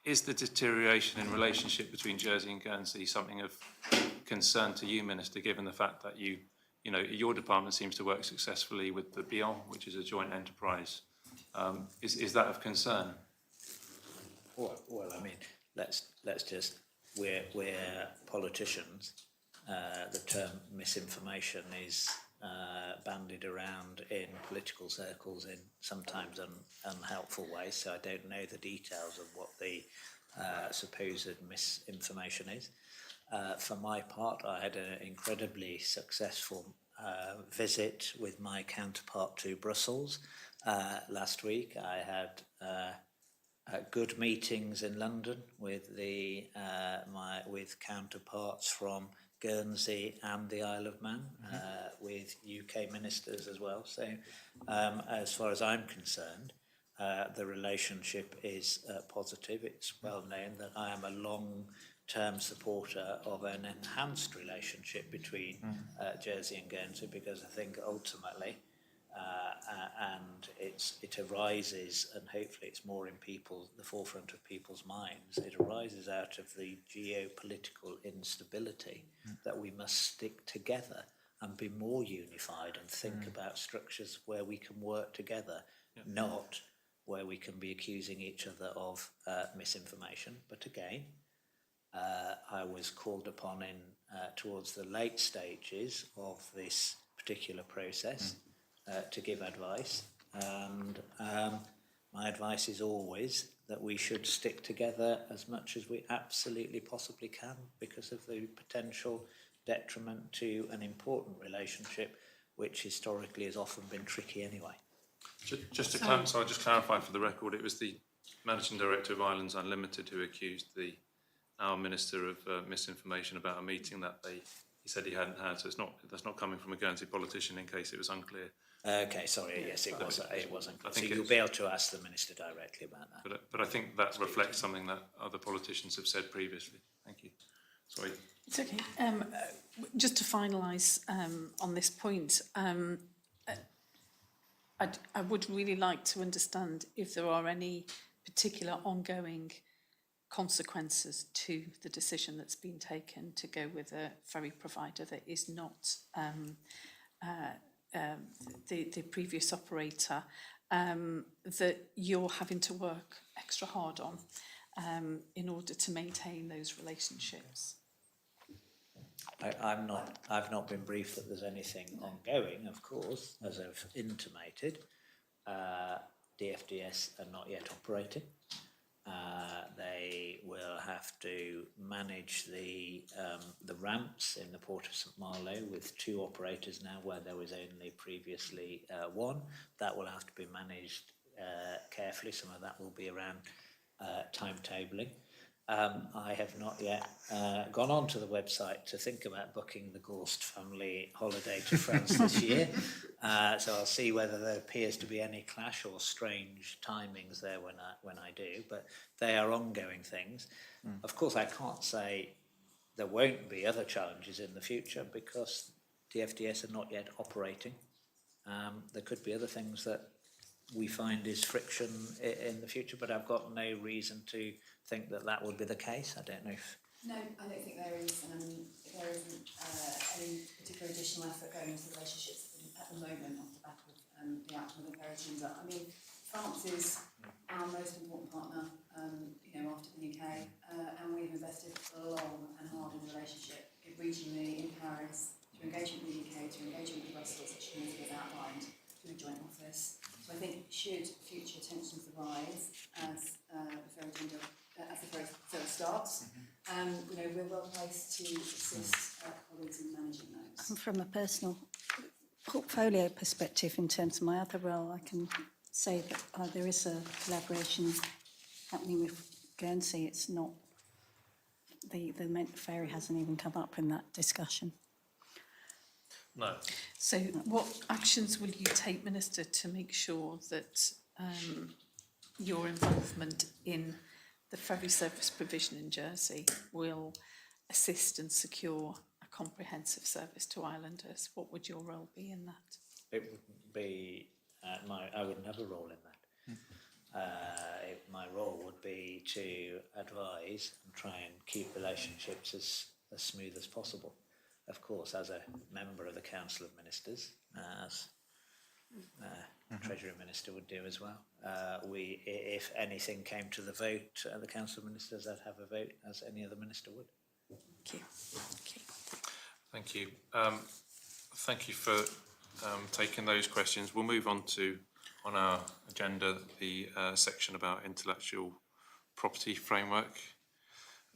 Is the deterioration in relationship between Jersey and Guernsey something of concern to you, Minister, given the fact that your department seems to work successfully with the Bion, which is a joint enterprise? Is that of concern? Well, I mean, let's just, we're politicians. The term misinformation is bandied around in political circles in sometimes unhelpful ways, so I don't know the details of what the supposed misinformation is. For my part, I had an incredibly successful visit with my counterpart to Brussels last week. I had good meetings in London with with counterparts from Guernsey and the Isle of Man, with UK ministers as well. So, as far as I'm concerned, the relationship is positive. It's well known that I am a long-term supporter of an enhanced relationship between Jersey and Guernsey, because I think ultimately, and it arises, and hopefully it's more in the forefront of people's minds, it arises out of the geopolitical instability that we must stick together and be more unified and think about structures where we can work together, not where we can be accusing each other of misinformation. But again, I was called upon towards the late stages of this particular process to give advice, and my advice is always that we should stick together as much as we absolutely possibly can, because of the potential detriment to an important relationship which historically has often been tricky anyway. Just to clarify for the record, it was the Managing Director of Islands Unlimited who accused our Minister of misinformation about a meeting that he said he hadn't had. So that's not coming from a Guernsey politician, in case it was unclear. Okay, sorry, yes, it wasn't. I So think you'll be able to ask the Minister directly about that. But I think that reflects something that other politicians have said previously. Thank you. Sorry. It's okay. Just to finalise on this point, I would really like to understand if there are any particular ongoing consequences to the decision that's been taken to go with a ferry provider that is not the previous operator, that you're having to work extra hard on in order to maintain those relationships. I've not been briefed that there's anything ongoing, of course, as I've intimated. DFDS are not yet operating. They will have to manage the ramps in the port of St Malo with 2 operators now, where there was only previously 1. That will have to be managed carefully. Some of that will be around timetabling. I have not yet gone onto the website to think about booking the Gorst family holiday to France this year. So I'll see whether there appears to be any clash or strange timings there when I do. But they are ongoing things. Of course, I can't say there won't be other challenges in the future, because TFTS are not yet operating. There could be other things that we find is friction in the future, but I've got no reason to think that that would be the case. I don't know if... No, I don't think there isn't any particular additional effort going into the relationships at the moment off the back of the outcome of the Paris agenda. I mean, France is our most important partner, after the UK, and we've invested long and hard in the relationship regionally in Paris, through engagement with the UK, through engagement with Brussels, which has outlined through the Joint Office. So I think should future tensions arise as the Paris agenda starts, we're well placed to assist colleagues in managing those. And from a personal portfolio perspective, in terms of my other role, I can say that there is a collaboration happening with Guernsey. It's not, the ferry hasn't even come up in that discussion. No. So what actions will you take, Minister, to make sure that your involvement in the ferry service provision in Jersey will assist and secure a comprehensive service to islanders? What would your role be in that? It wouldn't be I wouldn't have a role in that. My role would be to advise and try and keep relationships as smooth as possible. Of course, as a member of the Council of Ministers, as Treasury Minister would do as well. If anything came to the vote at the Council of Ministers, I'd have a vote as any other minister would. Thank you. Okay. Thank you. Thank you for taking those questions. We'll move on our agenda, the section about intellectual property framework.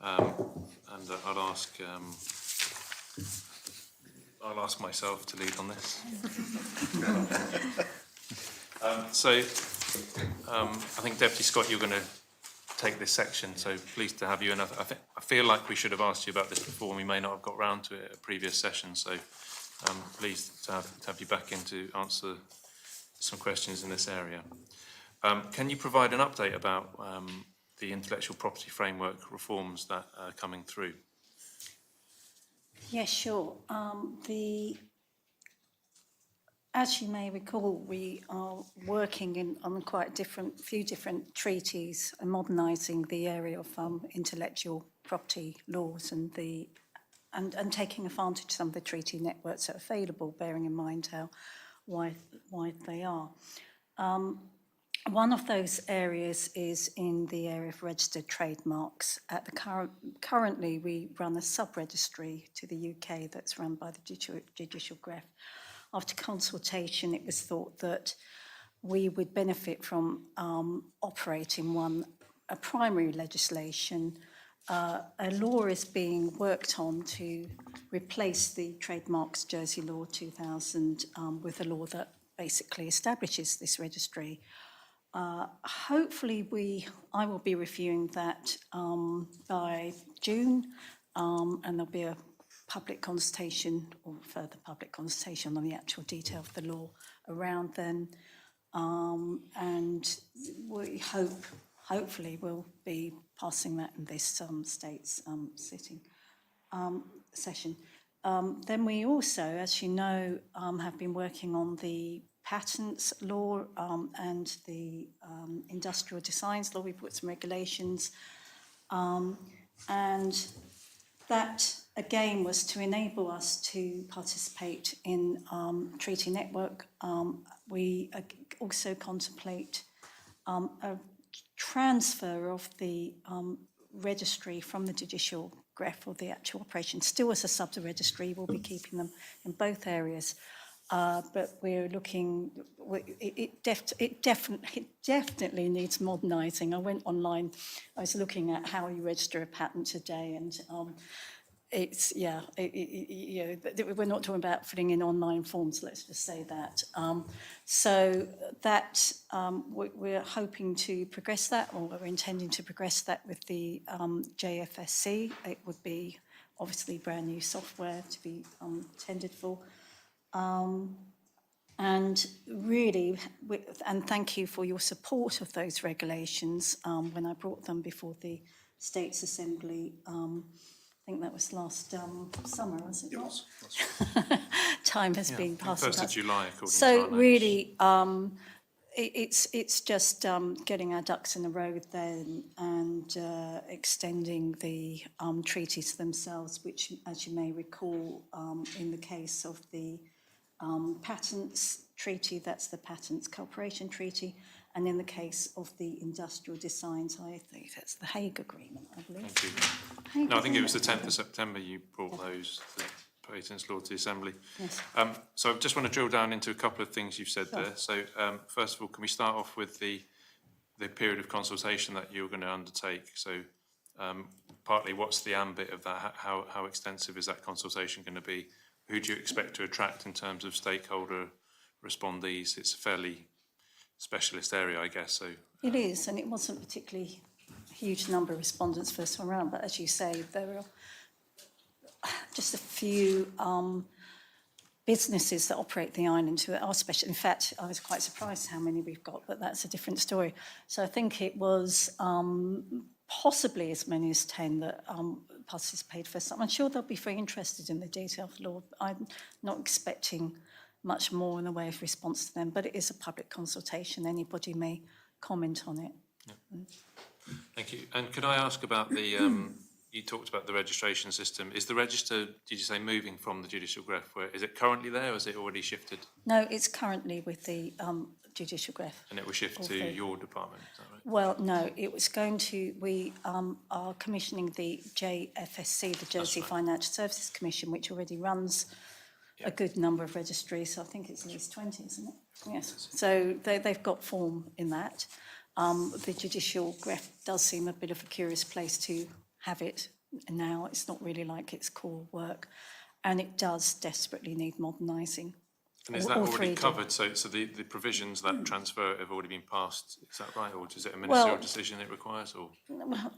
And I'll ask myself to lead on this. I think Deputy Scott, you're going to take this section, so pleased to have you. And I feel like we should have asked you about this before, and we may not have got round to it at a previous session. So pleased to have you back in to answer some questions in this area. Can you provide an update about the intellectual property framework reforms that are coming through? Yes, sure. As you may recall, we are working on quite few different treaties and modernising the area of intellectual property laws and taking advantage of some of the treaty networks that are available, bearing in mind how wide they are. One of those areas is in the area of registered trademarks. Currently, we run a sub-registry to the UK that's run by the Judicial Grefg. After consultation, it was thought that we would benefit from operating a primary legislation. A law is being worked on to replace the Trademarks Jersey Law 2000 with a law that basically establishes this registry. Hopefully I will be reviewing that by June, and there'll be a public consultation or further public consultation on the actual detail of the law around then. And we hopefully we'll be passing that in this state's session. Then we also, as you know, have been working on the patents law and the industrial designs law. We put some regulations, and that again was to enable us to participate in treaty network. We also contemplate a transfer of the registry from the Judicial Grefg or the actual operation. Still as a sub-registry, we'll be keeping them in both areas. But we're looking, it definitely needs modernising. I went online, I was looking at how you register a patent today, and we're not talking about filling in online forms, let's just say that. So that we're hoping to progress that, or we're intending to progress that with the JFSC. It would be obviously brand new software to be tendered for. And really, and thank you for your support of those regulations when I brought them before the States Assembly. I think that was last summer, was it not? time has Yeah, been I think passing. 1st of July, according to our So notes. really, it's just getting our ducks in a row then and extending the treaties themselves, which, as you may recall, in the case of the patents treaty, that's the Patents Cooperation Treaty, and in the case of the industrial designs, I think that's the Hague Agreement, I believe. Thank you. Hague No, I think it was the Agreement. 10th of September you brought those, the patents law to the Assembly. Yes. So I just want to drill down into a couple of things you've said Sure. there. So first of all, can we start off with the period of consultation that you're going to undertake? So partly, what's the ambit of that? How extensive is that consultation going to be? Who do you expect to attract in terms of stakeholder respondees? It's a fairly specialist area, I guess. So It is, and it wasn't particularly a huge number of respondents first time around, but as you say, there are just a few businesses that operate the island who are special. In fact, I was quite surprised how many we've got, but that's a different story. So I think it was possibly as many as 10 that participated first time. I'm sure they'll be very interested in the detail of law. I'm not expecting much more in the way of response to them, but it is a public consultation. Anybody may comment on it. thank you. And could I ask about the, you talked about the registration system. Is the register, did you say, moving from the judicial graph? Is it currently there or is it already shifted? No, it's currently with the judicial graph. And it will shift to Okay. your department, is that right? Well, no, it was going to, we are commissioning the JFSC, the Jersey right. Financial Services Commission, which already runs a good number of registries. So I think it's at least 20, isn't it? Yes. So they've got form in that. The judicial graph does seem a bit of a curious place to have it now. It's not really like its core work. And it does desperately need modernising. And is that already covered? So the provisions that transfer have already been passed, is that right? Or is it a ministerial decision it requires? Or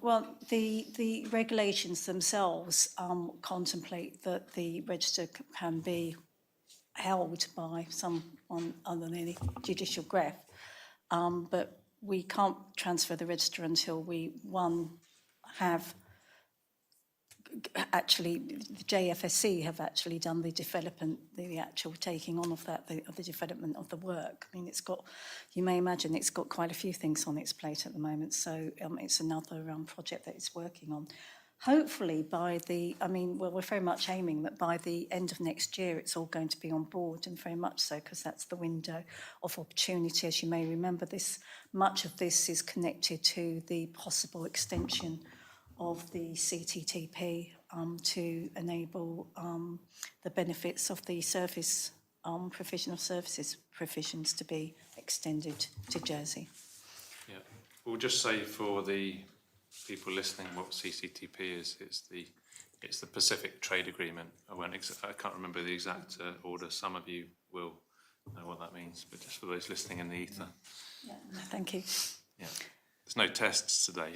Well, the regulations themselves contemplate that the register can be held by someone other than the judicial graph, but we can't transfer the register until we, have actually, the JFSC have actually done the development, the actual taking on of that, the development of the work. I mean, it's got, you may imagine, it's got quite a few things on its plate at the moment, so it's another project that it's working on. Hopefully by we're very much aiming that by the end of next year it's all going to be on board, and very much so, because that's the window of opportunity. As you may remember, much of this is connected to the possible extension of the CTTP to enable the benefits of the service provision of services provisions to be extended to Jersey. yeah, we'll just say for the people listening what CCTP is. It's the Pacific Trade Agreement. I can't remember the exact order. Some of you will know what that means, but just for those listening in the ether. Yeah, thank you. Yeah. There's no tests today.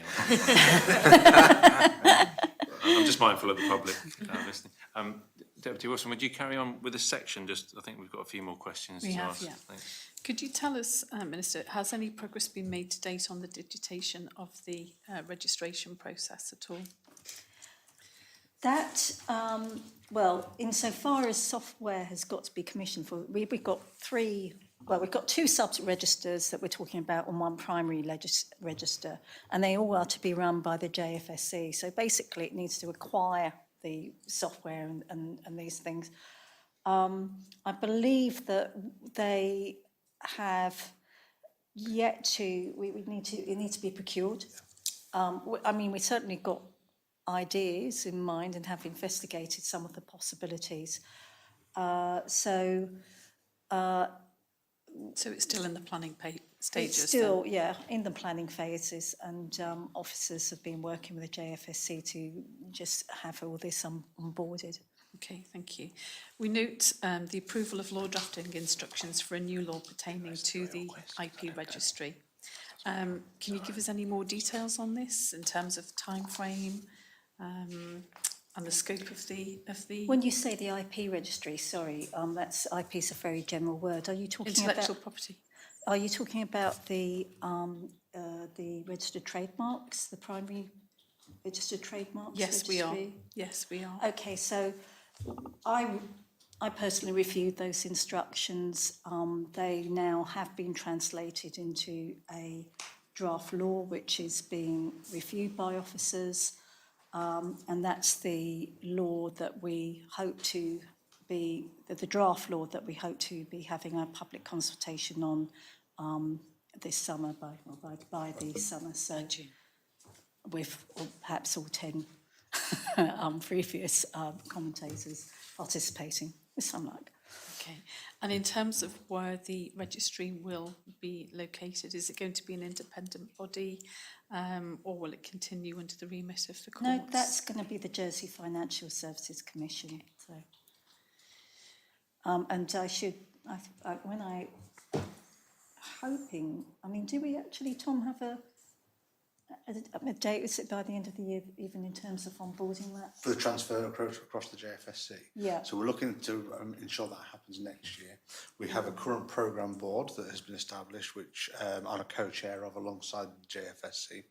I'm just mindful of the public listening. Deputy Wilson, would you carry on with this section? I think we've got a few more questions We to have, ask. yeah. Thanks. Could you tell us, Minister, has any progress been made to date on the digitation of the registration process at all? That, insofar as software has got to be commissioned for, we've got two sub-registers that we're talking about on one primary register, and they all are to be run by the JFSC. So basically it needs to acquire the software and these things. I believe that they have yet to, it needs to be procured. We certainly got ideas in mind and have investigated some of the possibilities. So it's still in the planning stages? It's still, in the planning phases, and officers have been working with the JFSC to just have all this onboarded. Okay, thank you. We note the approval of law drafting instructions for a new law pertaining to the IP registry. Can you give us any more details on this in terms of time frame and the scope of the? When you say the IP registry, sorry, that's IP is a very general word. Are you talking intellectual about property? Are you talking about the registered trademarks, the primary registered trademarks? Yes, registry? we are. Yes, we are. Okay, so I I personally reviewed those instructions. They now have been translated into a draft law, which is being reviewed by officers. And that's the law that we hope to be, the draft law that we hope to be having a public consultation on this summer, by the summer. So with perhaps all 10 previous commentators participating with some luck. Okay. And in terms of where the registry will be located, is it going to be an independent body, or will it continue under the remit of the courts? No, that's going to be the Jersey Financial Services Commission. Okay. So, and I should, hoping, I mean, do we actually, Tom, have a date? Is it by the end of the year, even in terms of onboarding that? For the transfer across the JFSC. Yeah. So we're looking to ensure that happens next year. We have a current programme board that has been established, which I'm a co-chair of alongside the JFSC.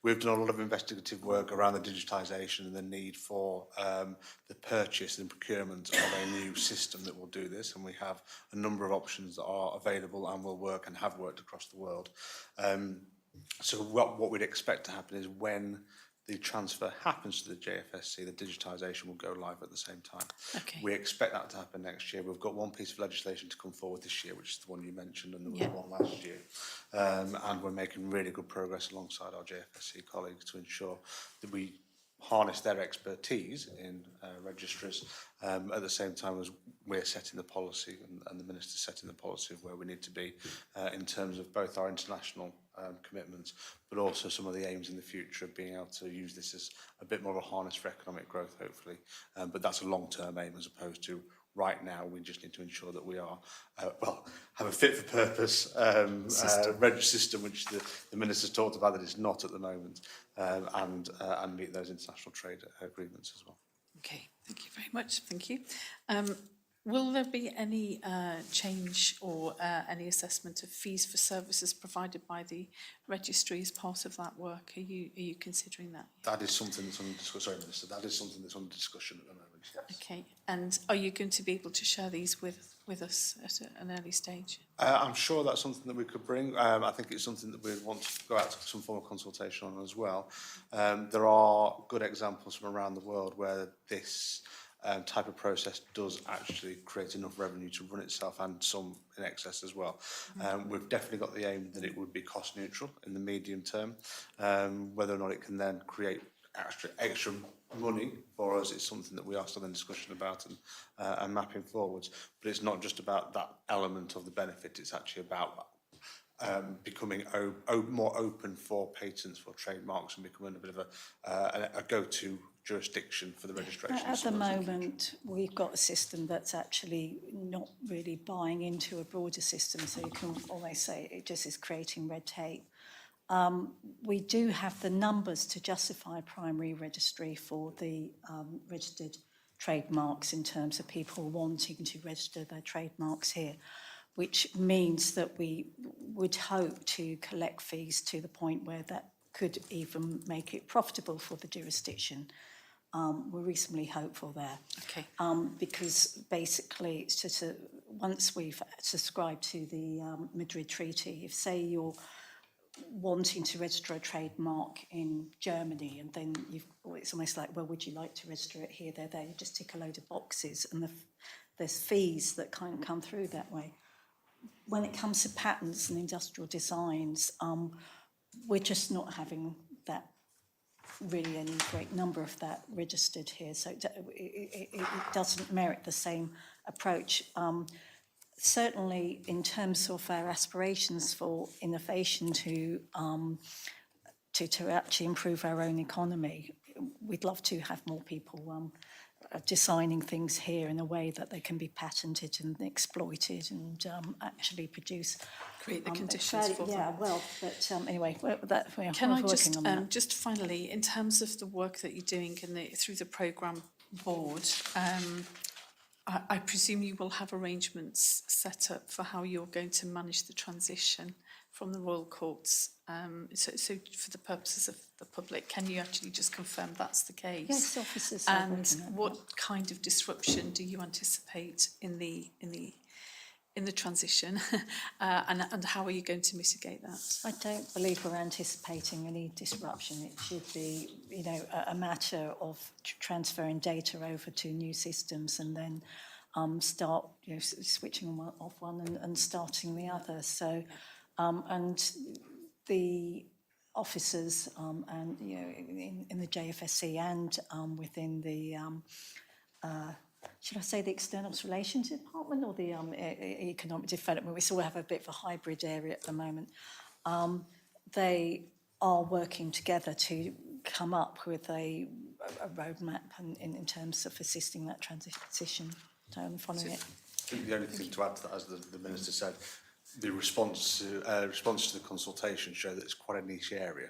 We've done a lot of investigative work around the digitisation and the need for the purchase and procurement of a new system that will do this. And we have a number of options that are available and will work and have worked across the world. So what we'd expect to happen is when the transfer happens to the JFSC, the digitisation will go live at the same time. Okay. We expect that to happen next year. We've got one piece of legislation to come forward this year, which is the one you mentioned, and there was one last year. And we're making really good progress alongside our JFSC colleagues to ensure that we harness their expertise in registries at the same time as we're setting the policy and the Minister's setting the policy of where we need to be in terms of both our international commitments, but also some of the aims in the future of being able to use this as a bit more of a harness for economic growth, hopefully. But that's a long-term aim as opposed to right now. We just need to ensure that we are, have a fit-for-purpose system, which the Minister's talked about that it's not at the moment, and meet those international trade agreements as well. Okay, thank you very much. Thank you. Will there be any change or any assessment of fees for services provided by the registry as part of that work? Are you considering that? That is something that's under discussion. Sorry, Minister. That is something that's under discussion at the moment. Yes. Okay, and are you going to be able to share these with us at an early stage? I'm sure that's something that we could bring. I think it's something that we'd want to go out to some form of consultation on as well. There are good examples from around the world where this type of process does actually create enough revenue to run itself and some in excess as well. We've definitely got the aim that it would be cost neutral in the medium term. Whether or not it can then create extra money for us is something that we are still in discussion about and mapping forwards. But it's not just about that element of the benefit, it's actually about becoming more open for patents, for trademarks, and becoming a bit of a go-to jurisdiction for the registration. At the moment, we've got a system that's actually not really buying into a broader system, so you can almost say it just is creating red tape. We do have the numbers to justify a primary registry for the registered trademarks in terms of people wanting to register their trademarks here, which means that we would hope to collect fees to the point where that could even make it profitable for the jurisdiction. We're reasonably hopeful there. Okay. Because basically, it's just once we've subscribed to the Madrid Treaty, if say you're wanting to register a trademark in Germany, and then it's almost like, well, would you like to register it here, there, you just tick a load of boxes, and there's fees that kind of come through that way. When it comes to patents and industrial designs, we're just not having that really any great number of that registered here, so it doesn't merit the same approach. Certainly, in terms of our aspirations for innovation to actually improve our own economy, we'd love to have more people designing things here in a way that they can be patented and exploited and actually produce. Create the conditions for them. But anyway, we're Can I working on that. just finally, in terms of the work that you're doing through the programme board, I presume you will have arrangements set up for how you're going to manage the transition from the Royal Courts. So for the purposes of the public, can you actually just confirm that's the case? Yes, officers are And working on what kind of disruption do you anticipate in the transition, and how are you going to mitigate that? I don't believe we're anticipating any disruption. It should be, you know, a matter of transferring data over to new systems and then start, you know, switching off one and starting the other. So, and the officers and, you know, in the JFSC and within the should I say the External Relations Department or the Economic Development? We sort of have a bit of a hybrid area at the moment. They are working together to come up with a roadmap in terms of assisting that transition. So I'm following it. I think the only thing to add to that, as the Minister said, the response to the consultation show that it's quite a niche area.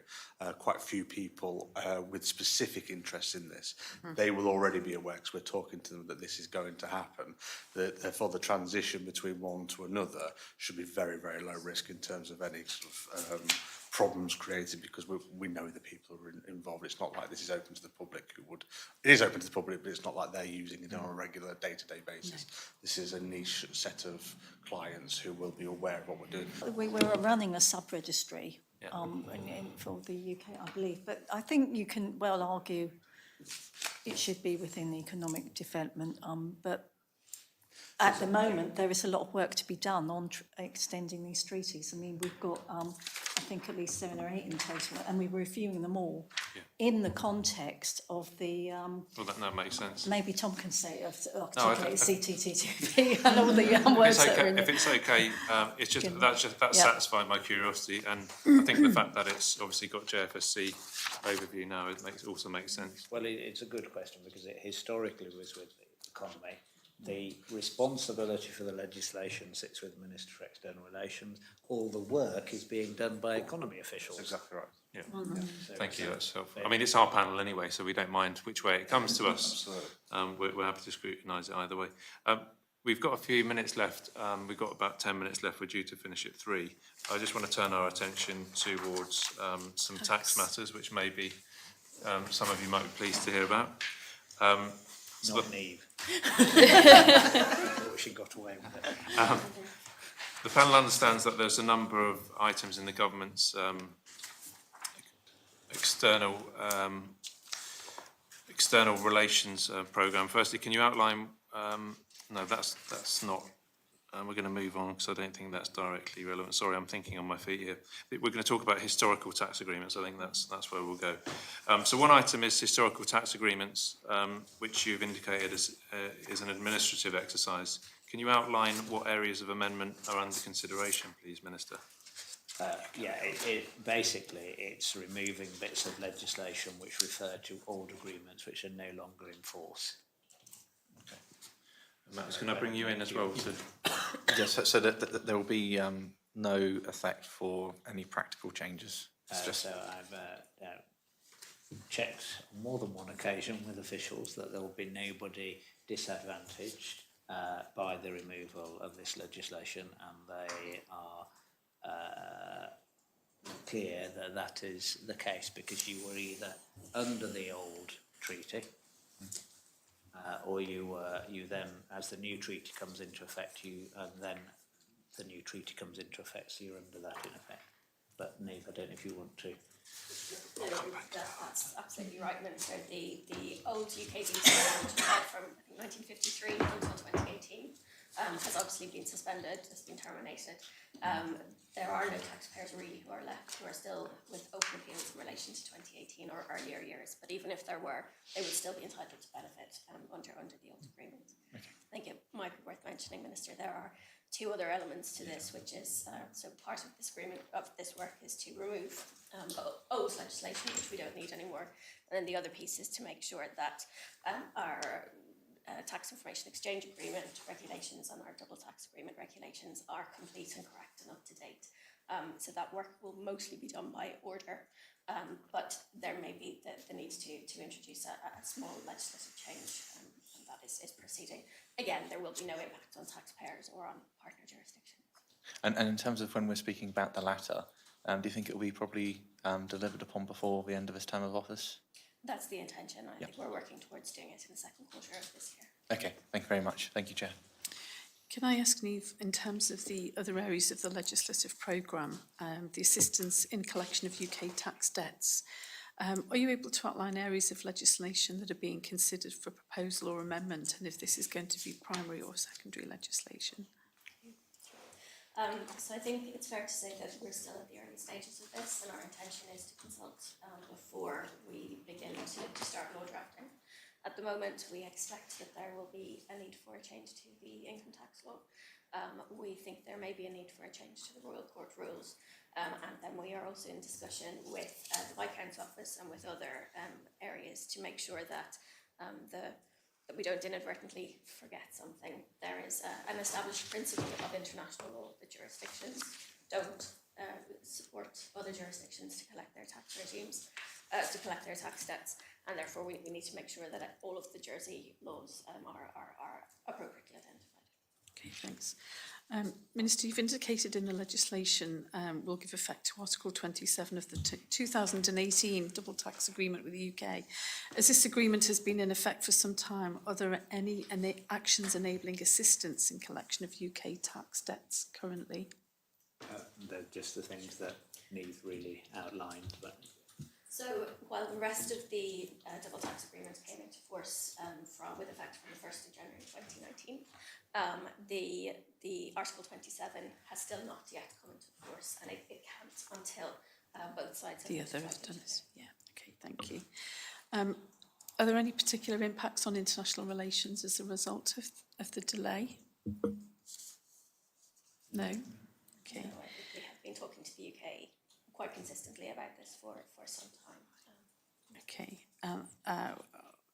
Quite a few people with specific interests in this. They will already be aware, because we're talking to them, that this is going to happen. Therefore, the transition between one to another should be very, very low risk in terms of any sort of problems created, because we know the people who are involved. It's not like this is open to the public who would... It is open to the public, but it's not like they're using it on a regular day-to-day basis. No. This is a niche set of clients who will be aware of what we're doing. We were running a sub-registry for the UK, I believe, but I think you can well argue it should be within the economic development, but at the moment there is a lot of work to be done on extending these treaties. I mean, we've got I think at least 7 or 8 in total, and we're reviewing them all in the context of the... well, that makes sense. Maybe Tom can say, articulate CTTTP and all the words that are in it. If it's okay, it's just that satisfied my curiosity, and I think the fact that it's obviously got JFSC overview now, it also makes sense. Well, it's a good question, because it historically was with the economy. The responsibility for the legislation sits with the Minister for External Relations. All the work is being done by economy officials. That's exactly right. Yeah. So thank you, that's helpful. I mean, it's our panel anyway, so we don't mind which way it comes to us. We're happy to scrutinise it either way. We've got a few minutes left. We've got about 10 minutes left. We're due to finish at 3. I just want to turn our attention towards some tax matters, which maybe some of you might be pleased to hear about. Not Neve. I thought she got away with it. The panel understands that there's a number of items in the government's external relations programme. Firstly, can you outline? No, that's not. We're going to move on, because I don't think that's directly relevant. Sorry, I'm thinking on my feet here. We're going to talk about historical tax agreements. I think that's where we'll go. So one item is historical tax agreements, which you've indicated is an administrative exercise. Can you outline what areas of amendment are under consideration, please, Minister? Basically it's removing bits of legislation which refer to old agreements which are no longer in force. Matt, can I bring you in as well? Yes, so that there will be no effect for any practical changes. So I've checked on more than one occasion with officials that there will be nobody disadvantaged by the removal of this legislation, and they are clear that that is the case, because you were either under the old treaty or you then, as the new treaty comes into effect, and then the new treaty comes into effect, so you're under that in effect. But Neve, I don't know if you want to. No, that's absolutely right, Minister. The old UK visa from 1953 until 2018 has obviously been suspended, has been terminated. There are no taxpayers really who are left who are still with open appeals in relation to 2018 or earlier years. But even if there were, they would still be entitled to benefit under the old agreement. Okay. I think it might be worth mentioning, Minister, there are 2 other elements to this, which is, so part of this agreement, of this work, is to remove old legislation, which we don't need anymore. And then the other piece is to make sure that our tax information exchange agreement regulations and our double tax agreement regulations are complete and correct and up to date. So that work will mostly be done by order, but there may be the need to introduce a small legislative change, and that is proceeding. Again, there will be no impact on taxpayers or on partner jurisdictions. And in terms of when we're speaking about the latter, do you think it will be probably delivered upon before the end of his term of office? That's the intention. I think we're working towards doing it in the second quarter of this year. Okay, thank you very much. Thank you, Chair. Can I ask, Niamh, in terms of the other areas of the legislative programme, the assistance in collection of UK tax debts, are you able to outline areas of legislation that are being considered for proposal or amendment, and if this is going to be primary or secondary legislation? So I think it's fair to say that we're still at the early stages of this, and our intention is to consult before we begin to start law drafting. At the moment, we expect that there will be a need for a change to the income tax law. We think there may be a need for a change to the Royal Court rules, and then we are also in discussion with the Viscount's office and with other areas to make sure that that we don't inadvertently forget something. There is an established principle of international law that jurisdictions don't support other jurisdictions to collect their tax regimes, to collect their tax debts, and therefore we need to make sure that all of the Jersey laws are appropriately identified. Okay, thanks. Minister, you've indicated in the legislation will give effect to Article 27 of the 2018 double tax agreement with the UK. As this agreement has been in effect for some time, are there any actions enabling assistance in collection of UK tax debts currently? They're just the things that Niamh really outlined. But So while the rest of the double tax agreement came into force with effect from the 1st of January 2019, the Article 27 has still not yet come into force, and it can't until both sides have The other ratified have done it. it. Yeah, okay, thank you. Are there any particular impacts on international relations as a result of the delay? No? Okay. No, we have been talking to the UK quite consistently about this for some time. Okay.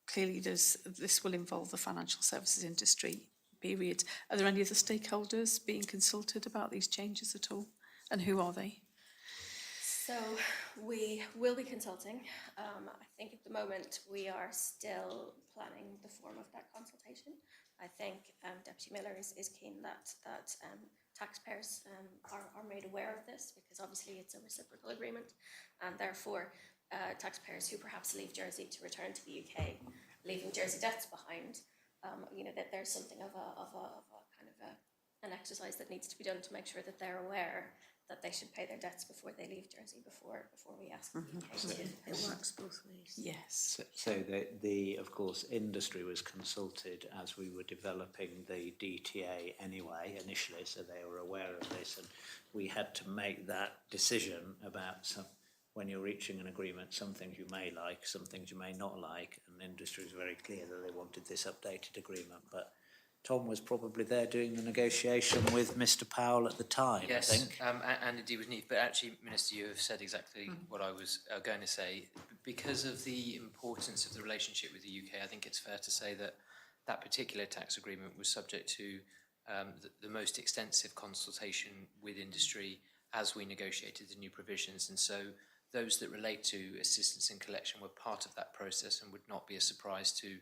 Clearly this will involve the financial services industry, period. Are there any other stakeholders being consulted about these changes at all? And who are they? So we will be consulting. I think at the moment we are still planning the form of that consultation. I think Deputy Miller is keen that taxpayers are made aware of this, because obviously it's a reciprocal agreement, and therefore taxpayers who perhaps leave Jersey to return to the UK, leaving Jersey debts behind, that there's something of an exercise that needs to be done to make sure that they're aware that they should pay their debts before they leave Jersey, before we ask the UK to. It works both ways. Yes. So the of course industry was consulted as we were developing the DTA anyway initially, so they were aware of this, and we had to make that decision about when you're reaching an agreement, some things you may like, some things you may not like, and the industry was very clear that they wanted this updated agreement. But Tom was probably there doing the negotiation with Mr. Powell at the time, Yes, I think. and indeed with Niamh. But actually, Minister, you have said exactly what I was going to say. Because of the importance of the relationship with the UK, I think it's fair to say that that particular tax agreement was subject to the most extensive consultation with industry as we negotiated the new provisions. And so those that relate to assistance in collection were part of that process and would not be a surprise to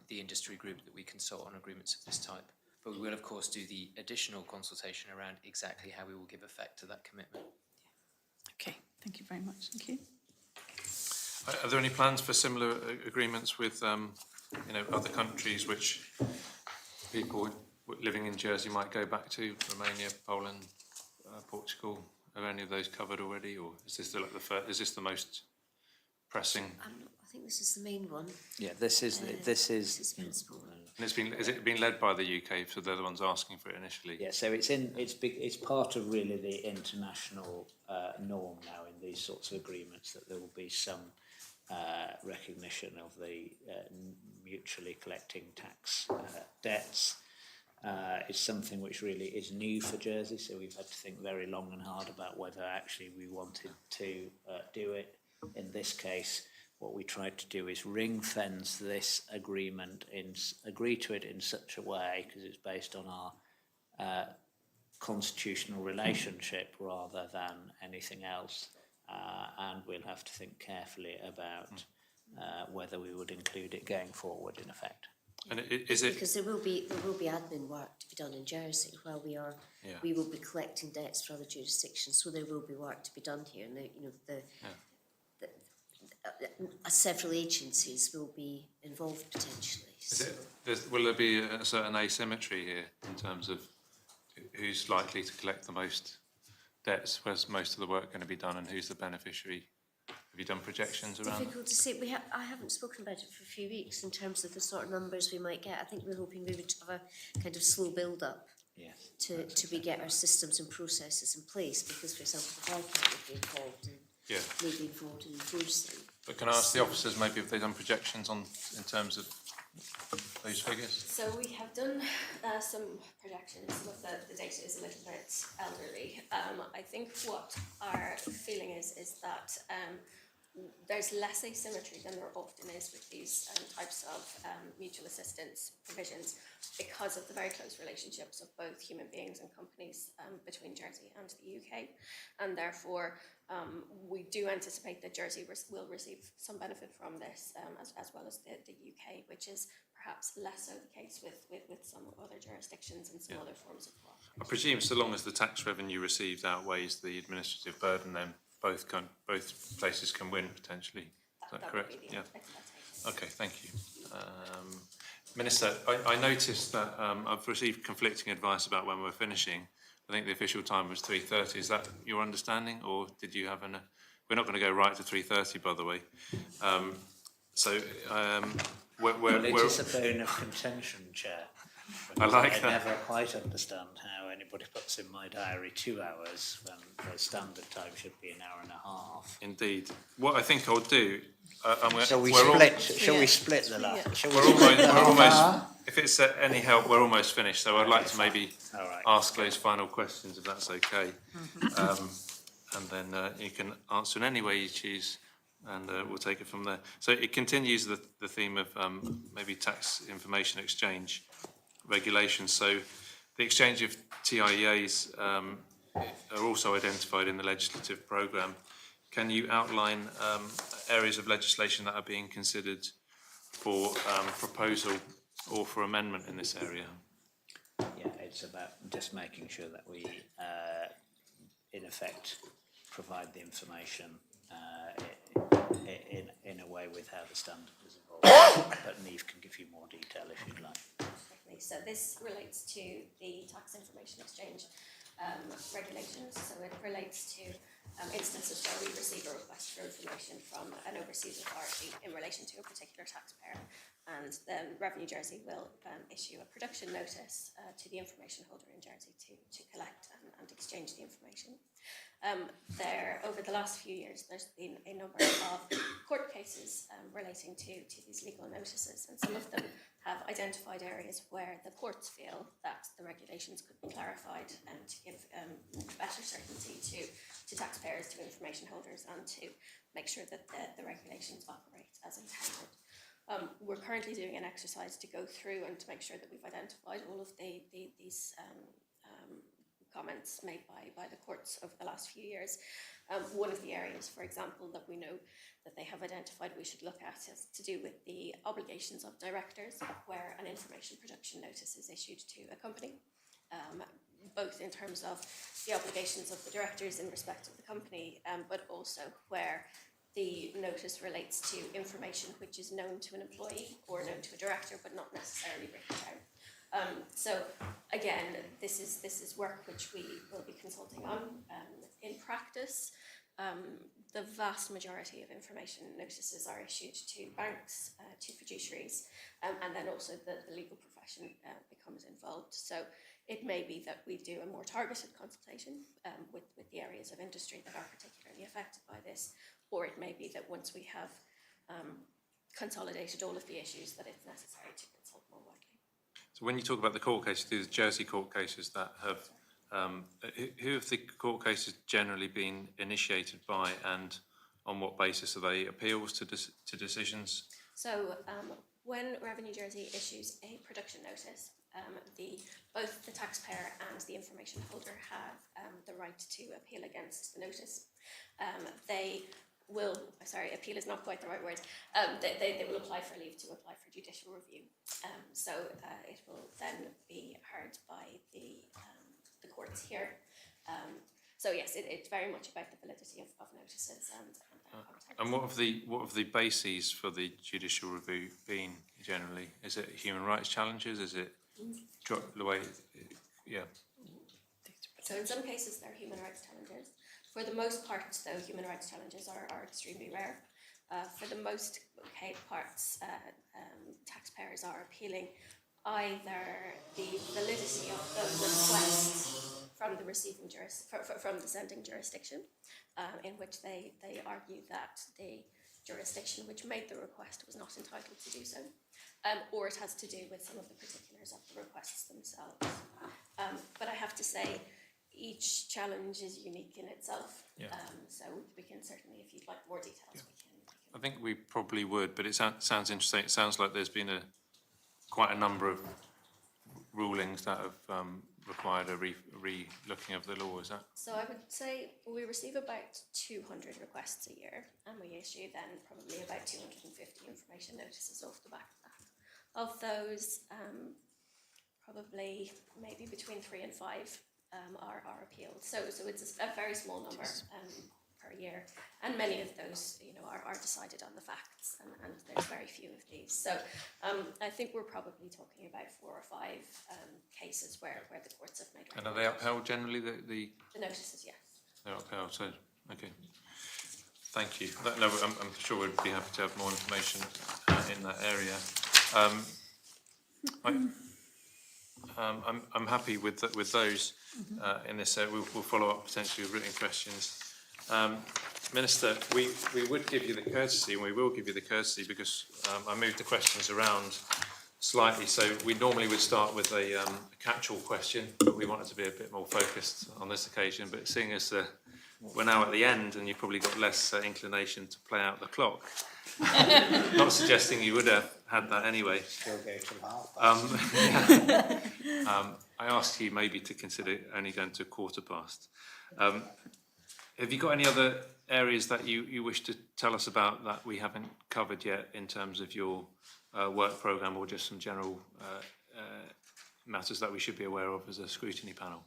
the industry group that we consult on agreements of this type. But we will, of course, do the additional consultation around exactly how we will give effect to that commitment. Okay, thank you very much. Thank you. Are there any plans for similar agreements with other countries which people living in Jersey might go back to? Romania, Poland, Portugal. Are any of those covered already, or is this the most pressing? I think this is the main one. Yeah, this is principal. And is it been led by the UK? So they're the ones asking for it initially. Yeah, so it's part of really the international norm now in these sorts of agreements, that there will be some recognition of the mutually collecting tax debts. It's something which really is new for Jersey, so we've had to think very long and hard about whether actually we wanted to do it. In this case, what we tried to do is ring fence this agreement, agree to it in such a way, because it's based on our constitutional relationship rather than anything else, and we'll have to think carefully about whether we would include it going forward, in effect. And is it? Because there will be admin work to be done in Jersey while we will be collecting debts for other jurisdictions. So there will be work to be done here, and several agencies will be involved potentially. Will there be a certain asymmetry here in terms of who's likely to collect the most debts? Where's most of the work going to be done, and who's the beneficiary? Have you done projections around that? Difficult to say. I haven't spoken about it for a few weeks in terms of the sort of numbers we might get. I think we're hoping we would have a kind of slow build-up to we get our systems and processes in place, because, for example, the Viscount would be involved in maybe involved in enforcing. But can I ask the officers maybe if they've done projections in terms of those figures? So we have done some projections. Some of the data is a little bit elderly. I think what our feeling is that there's less asymmetry than there often is with these types of mutual assistance provisions, because of the very close relationships of both human beings and companies between Jersey and the UK. And therefore, we do anticipate that Jersey will receive some benefit from this, as well as the UK, which is perhaps less so the case with some other jurisdictions and some other forms of law. I presume so long as the tax revenue received outweighs the administrative burden, then both places can win potentially. Is that correct? Would be the expectation. Okay, thank you. Minister, I noticed that I've received conflicting advice about when we're finishing. I think the official time was 3:30. Is that your understanding, or did you have we're not going to go right to 3:30, by the way. Well, it is a bone of contention, Chair. I like that. I never quite understand how anybody puts in my diary 2 hours when the standard time should be an hour and a half. Indeed. What I think I'll do... Shall we split the lot? We're almost, if it's any help, we're almost finished. So I'd like to maybe ask those final questions, if that's okay. And then you can answer in any way you choose, and we'll take it from there. So it continues the theme of maybe tax information exchange regulations. So the exchange of TIEAs are also identified in the legislative programme. Can you outline areas of legislation that are being considered for proposal or for amendment in this area? Yeah, it's about just making sure that we, in effect, provide the information in a way with how the standard is involved. But Niamh can give you more detail if you'd like. So this relates to the tax information exchange regulations. So it relates to instances where we receive a request for information from an overseas authority in relation to a particular taxpayer, and then Revenue Jersey will issue a production notice to the information holder in Jersey to collect and exchange the information. Over the last few years, there's been a number of court cases relating to these legal notices, and some of them have identified areas where the courts feel that the regulations could be clarified and to give better certainty to taxpayers, to information holders, and to make sure that the regulations operate as intended. We're currently doing an exercise to go through and to make sure that we've identified all of these comments made by the courts over the last few years. One of the areas, for example, that we know that they have identified we should look at is to do with the obligations of directors, where an information production notice is issued to a company, both in terms of the obligations of the directors in respect of the company, but also where the notice relates to information which is known to an employee or known to a director, but not necessarily written down. So again, this is work which we will be consulting on. In practice, the vast majority of information notices are issued to banks, to fiduciaries, and then also the legal profession becomes involved. So it may be that we do a more targeted consultation with the areas of industry that are particularly affected by this, or it may be that once we have consolidated all of the issues, that it's necessary to consult more widely. So when you talk about the court cases, the Jersey court cases that have, who have the court cases generally been initiated by, and on what basis are they? Appeals to decisions? So when Revenue Jersey issues a production notice, both the taxpayer and the information holder have the right to appeal against the notice. They appeal is not quite the right word, they will apply for leave to apply for judicial review. So it will then be heard by the courts here. So yes, it's very much about the validity of notices and context. And what have the bases for the judicial review been generally? Is it human rights challenges? Is it the way? Yeah. So in some cases there are human rights challenges. For the most part, though, human rights challenges are extremely rare. For the most parts, taxpayers are appealing either the validity of the request from the receiving from the sending jurisdiction, in which they argue that the jurisdiction which made the request was not entitled to do so, or it has to do with some of the particulars of the requests themselves. But I have to say, each challenge is unique in itself. Yeah. So we can certainly, if you'd like more details, we can. I think we probably would, but it sounds interesting. It sounds like there's been quite a number of rulings that have required a re-looking of the law. Is that? So I would say we receive about 200 requests a year, and we issue then probably about 250 information notices off the back of that. Of those, probably maybe between 3 and 5 are appealed. So it's a very small number per year, and many of those, are decided on the facts, and there's very few of these. So I think we're probably talking about 4 or 5 cases where the courts have made. And are they upheld generally? The notices, yes. They're upheld. So okay. Thank you. No, I'm sure we'd be happy to have more information in that area. I'm happy with those in this area. We'll follow up potentially with written questions. Minister, we would give you the courtesy, and we will give you the courtesy, because I moved the questions around slightly. So we normally would start with a catch-all question, but we wanted to be a bit more focused on this occasion. But seeing as we're now at the end, and you've probably got less inclination to play out the clock, not suggesting you would have had that anyway. Still go to half. I asked you maybe to consider only going to 1:15. Have you got any other areas that you wish to tell us about that we haven't covered yet in terms of your work programme, or just some general matters that we should be aware of as a scrutiny panel?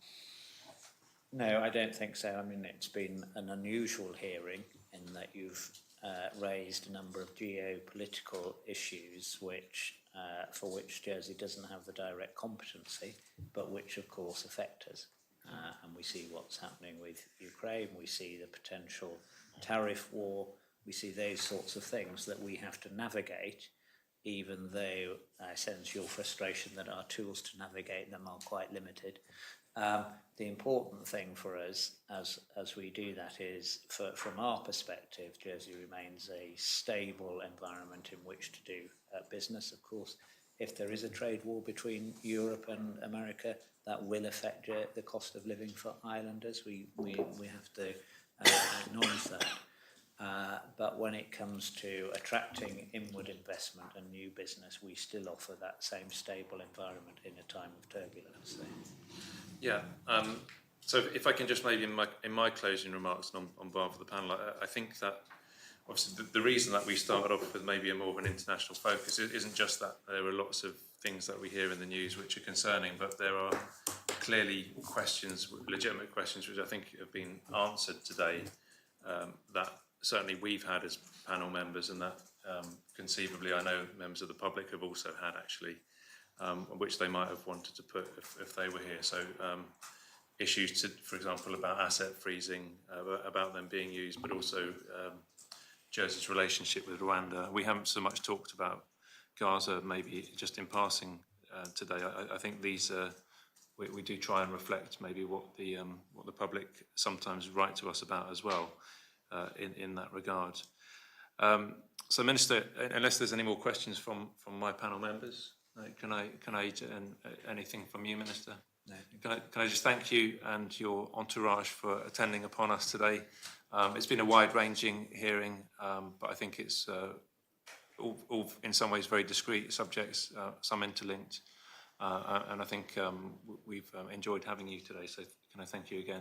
No, I don't think so. I mean, it's been an unusual hearing in that you've raised a number of geopolitical issues for which Jersey doesn't have the direct competency, but which of course affect us. And we see what's happening with Ukraine, we see the potential tariff war, we see those sorts of things that we have to navigate, even though I sense your frustration that our tools to navigate them are quite limited. The important thing for us as we do that is, from our perspective, Jersey remains a stable environment in which to do business. Of course, if there is a trade war between Europe and America, that will affect the cost of living for islanders. We have to acknowledge that. But when it comes to attracting inward investment and new business, we still offer that same stable environment in a time of turbulence. Yeah. So if I can just maybe in my closing remarks on behalf of the panel, I think that obviously the reason that we started off with maybe more of an international focus isn't just that there are lots of things that we hear in the news which are concerning, but there are clearly questions, legitimate questions, which I think have been answered today, that certainly we've had as panel members, and that conceivably I know members of the public have also had actually, which they might have wanted to put if they were here. So issues, for example, about asset freezing, about them being used, but also Jersey's relationship with Rwanda. We haven't so much talked about Gaza, maybe just in passing today. I think these we do try and reflect maybe what the public sometimes write to us about as well in that regard. So, Minister, unless there's any more questions from my panel members, can I anything from you, Minister? No. Can I just thank you and your entourage for attending upon us today? It's been a wide-ranging hearing, but I think it's all in some ways very discrete subjects, some interlinked, and I think we've enjoyed having you today. So can I thank you again?